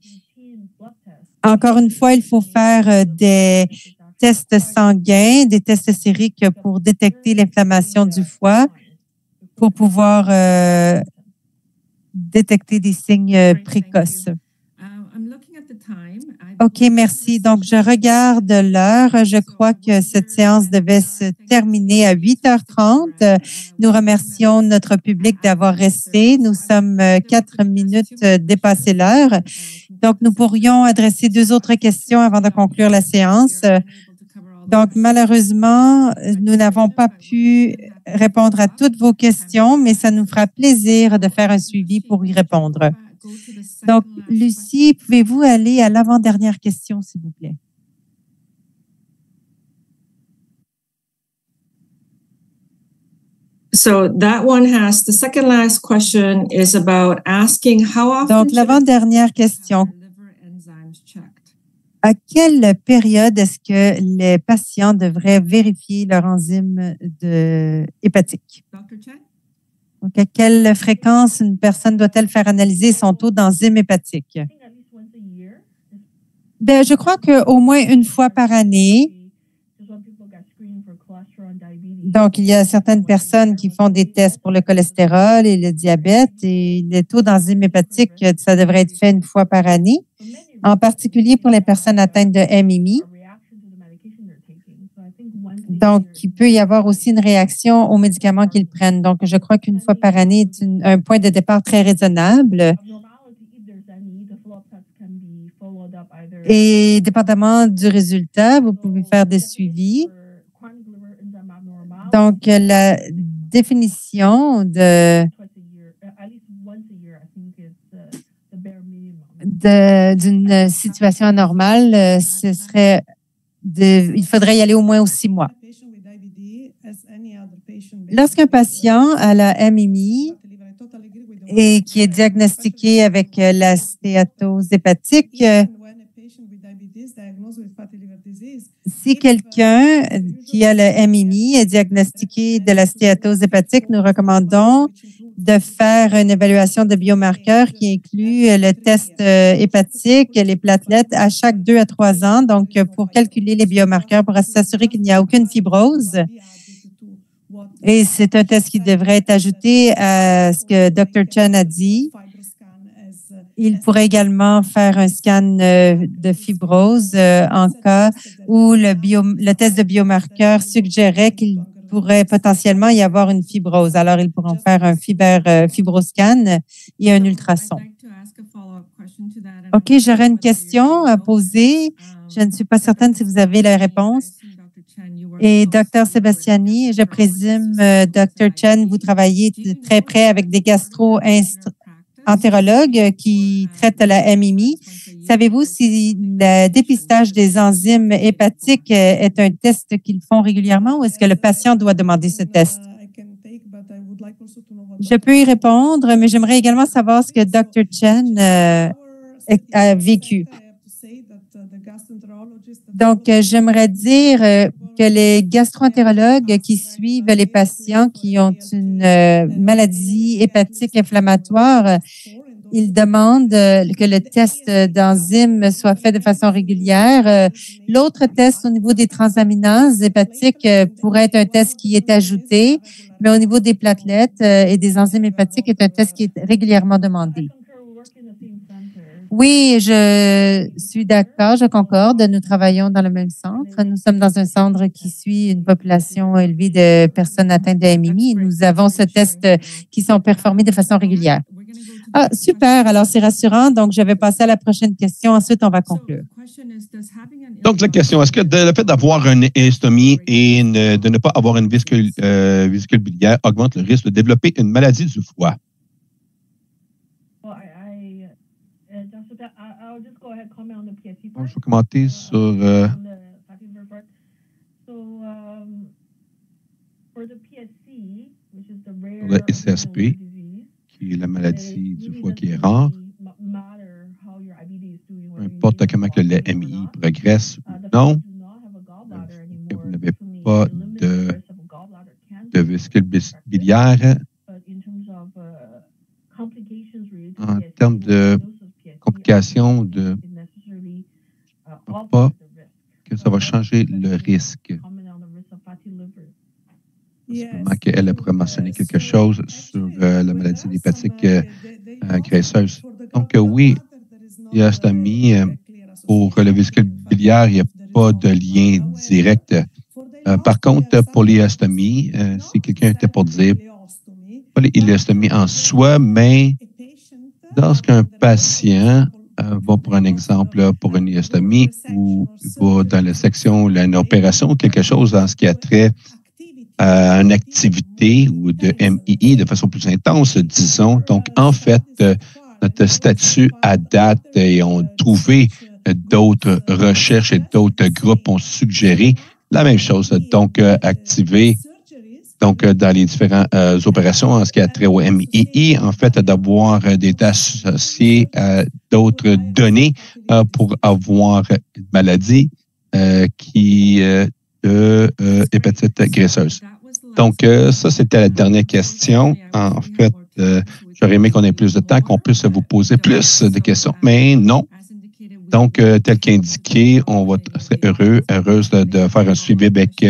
encore une fois, il faut faire des tests sanguins, des tests sériques pour détecter l'inflammation du foie, pour pouvoir détecter des signes précoces. OK, merci. Donc, je regarde l'heure. Je crois que cette séance devait se terminer à 8h30. Nous remercions notre public d'avoir resté. Nous sommes 4 minutes dépassé l'heure. Donc, nous pourrions adresser 2 autres questions avant de conclure la séance. Donc, malheureusement, nous n'avons pas pu répondre à toutes vos questions, mais ça nous fera plaisir de faire un suivi pour y répondre. Donc, Lucie, pouvez-vous aller à l'avant-dernière question, s'il vous plaît? So that one has the second last question is about asking how often. Donc, l'avant-dernière question. À quelle période est-ce que les patients devraient vérifier leur enzyme hépatique? Dr. Chen? Donc, à quelle fréquence une personne doit-elle faire analyser son taux d'enzyme hépatique? Bien, je crois qu'au moins une fois par année. Donc, il y a certaines personnes qui font des tests pour le cholestérol et le diabète et les taux d'enzyme hépatique, ça devrait être fait une fois par année, en particulier pour les personnes atteintes de MMI. Donc, il peut y avoir aussi une réaction aux médicaments qu'ils prennent. Donc, je crois qu'une fois par année est un point de départ très raisonnable. Et dépendamment du résultat, vous pouvez faire des suivis. Donc, la définition d'une situation anormale, ce serait il faudrait y aller au moins aux 6 mois. Lorsqu'un patient a la MMI et qui est diagnostiqué avec la stéatose hépatique, si quelqu'un qui a le MMI est diagnostiqué de la stéatose hépatique, nous recommandons de faire une évaluation de biomarqueurs qui inclut le test hépatique, les platelettes à chaque 2 à 3 ans. Donc, pour calculer les biomarqueurs, pour s'assurer qu'il n'y a aucune fibrose. Et c'est un test qui devrait être ajouté à ce que Dr. Chen a dit. Il pourrait également faire un scan de fibrose en cas où le test de biomarqueur suggérait qu'il pourrait potentiellement y avoir une fibrose. Alors, ils pourront faire un fibroscan et un ultrason. OK, j'aurais une question à poser. Je ne suis pas certaine si vous avez la réponse. Et Dr. Sebastiani, je présume, Dr. Chen, vous travaillez très près avec des gastro-entérologues qui traitent la MMI. Savez-vous si le dépistage des enzymes hépatiques est un test qu'ils font régulièrement ou est-ce que le patient doit demander ce test? Je peux y répondre, mais j'aimerais également savoir ce que Dr. Chen a vécu. Donc, j'aimerais dire que les gastro-entérologues qui suivent les patients qui ont une maladie hépatique inflammatoire, ils demandent que le test d'enzymes soit fait de façon régulière. L'autre test au niveau des transaminases hépatiques pourrait être un test qui est ajouté, mais au niveau des platelettes et des enzymes hépatiques est un test qui est régulièrement demandé. Oui, je suis d'accord, je concorde. Nous travaillons dans le même centre. Nous sommes dans un centre qui suit une population élevée de personnes atteintes de MMI. Nous avons ce test qui sont performés de façon régulière. Ah, super. Alors, c'est rassurant. Donc, je vais passer à la prochaine question. Ensuite, on va conclure. Donc, la question, est-ce que le fait d'avoir une hystomie et de ne pas avoir une vésicule biliaire augmente le risque de développer une maladie du foie? Je vais commenter sur le SSP, qui est la maladie du foie qui est rare. Peu importe comment que le MI progresse ou non, et vous n'avez pas de vésicule biliaire, en termes de complications, pas que ça va changer le risque. Sûrement qu'elle pourrait mentionner quelque chose sur la maladie hépatique graisseuse. Donc, oui, l'iostomie, pour le vésicule biliaire, il n'y a pas de lien direct. Par contre, pour l'iostomie, si quelqu'un était pour dire, pas l'iostomie en soi, mais lorsqu'un patient va pour un exemple pour une iostomie ou va dans la section, une opération, quelque chose dans ce qui a trait à une activité ou de MII de façon plus intense, disons. Donc, en fait, notre statut à date et on a trouvé d'autres recherches et d'autres groupes ont suggéré la même chose. Donc, activer dans les différentes opérations en ce qui a trait au MII, en fait, d'avoir des dates associées à d'autres données pour avoir une maladie qui hépatite graisseuse. Donc, ça, c'était la dernière question. En fait, j'aurais aimé qu'on ait plus de temps, qu'on puisse vous poser plus de questions, mais non. Donc, tel qu'indiqué, on va être heureuse de faire un suivi avec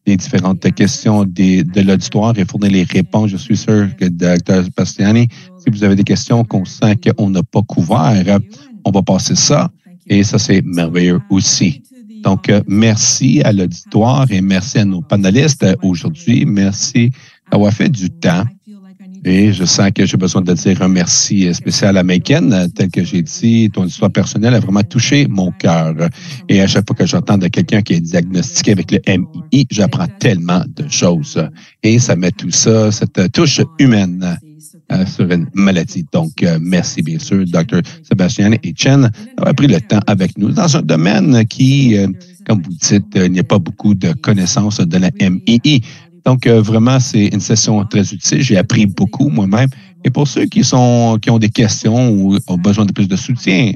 les différentes questions de l'auditoire et fournir les réponses. Je suis sûr que Dr. Bastiani, si vous avez des questions qu'on sent qu'on n'a pas couvert, on va passer ça. Et ça, c'est merveilleux aussi. Donc, merci à l'auditoire et merci à nos panélistes aujourd'hui. Merci d'avoir fait du temps. Et je sens que j'ai besoin de dire un merci spécial à Megan. Tel que j'ai dit, ton histoire personnelle a vraiment touché mon cœur. Et à chaque fois que j'entends de quelqu'un qui est diagnostiqué avec le MII, j'apprends tellement de choses. Et ça met tout ça, cette touche humaine sur une maladie. Donc, merci bien sûr, Dr. Sébastien et Chen, d'avoir pris le temps avec nous dans un domaine qui, comme vous dites, il n'y a pas beaucoup de connaissances de la MII. Donc, vraiment, c'est une session très utile. J'ai appris beaucoup moi-même. Et pour ceux qui ont des questions ou ont besoin de plus de soutien,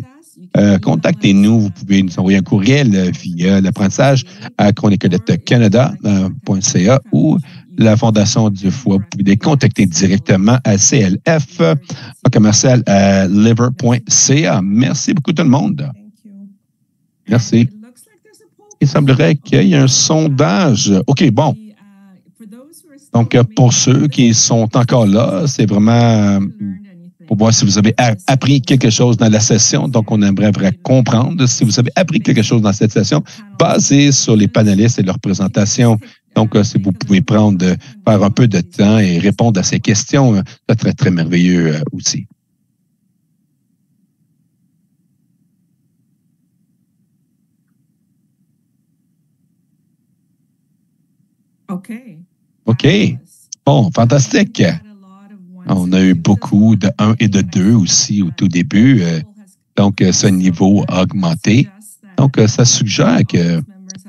contactez-nous. Vous pouvez nous envoyer un courriel via l'apprentissage à chroniquelette-canada.ca ou la Fondation du foie. Vous pouvez les contacter directement à CLF, commercial à liver.ca. Merci beaucoup tout le monde. Merci. Il semblerait qu'il y ait un sondage. OK, bon. Donc, pour ceux qui sont encore là, c'est vraiment pour voir si vous avez appris quelque chose dans la session. Donc, on aimerait vraiment comprendre si vous avez appris quelque chose dans cette session basé sur les panélistes et leur présentation. Donc, si vous pouvez faire un peu de temps et répondre à ces questions, c'est très, très merveilleux aussi. OK. Bon, fantastique. On a eu beaucoup de 1 et de 2 aussi au tout début. Donc, ce niveau a augmenté. Donc, ça suggère que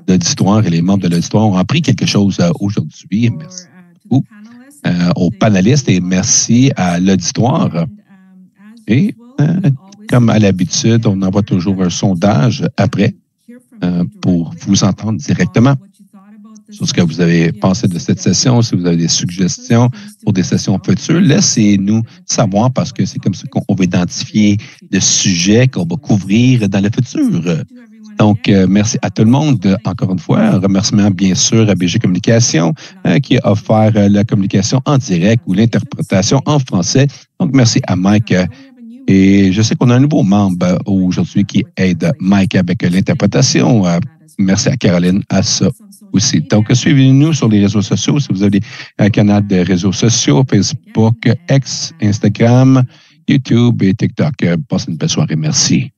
l'auditoire et les membres de l'auditoire ont appris quelque chose aujourd'hui. Merci beaucoup aux panélistes et merci à l'auditoire. Et comme à l'habitude, on envoie toujours un sondage après pour vous entendre directement sur ce que vous avez pensé de cette session. Si vous avez des suggestions pour des sessions futures, laissez-nous savoir parce que c'est comme ça qu'on va identifier le sujet qu'on va couvrir dans le futur. Donc, merci à tout le monde. Encore une fois, un remerciement bien sûr à BG Communication qui a offert la communication en direct ou l'interprétation en français. Donc, merci à Mike. Et je sais qu'on a un nouveau membre aujourd'hui qui aide Mike avec l'interprétation. Merci à Caroline à ça aussi. Donc, suivez-nous sur les réseaux sociaux. Si vous avez un canal de réseaux sociaux, Facebook, X, Instagram, YouTube et TikTok. Passez une belle soirée. Merci.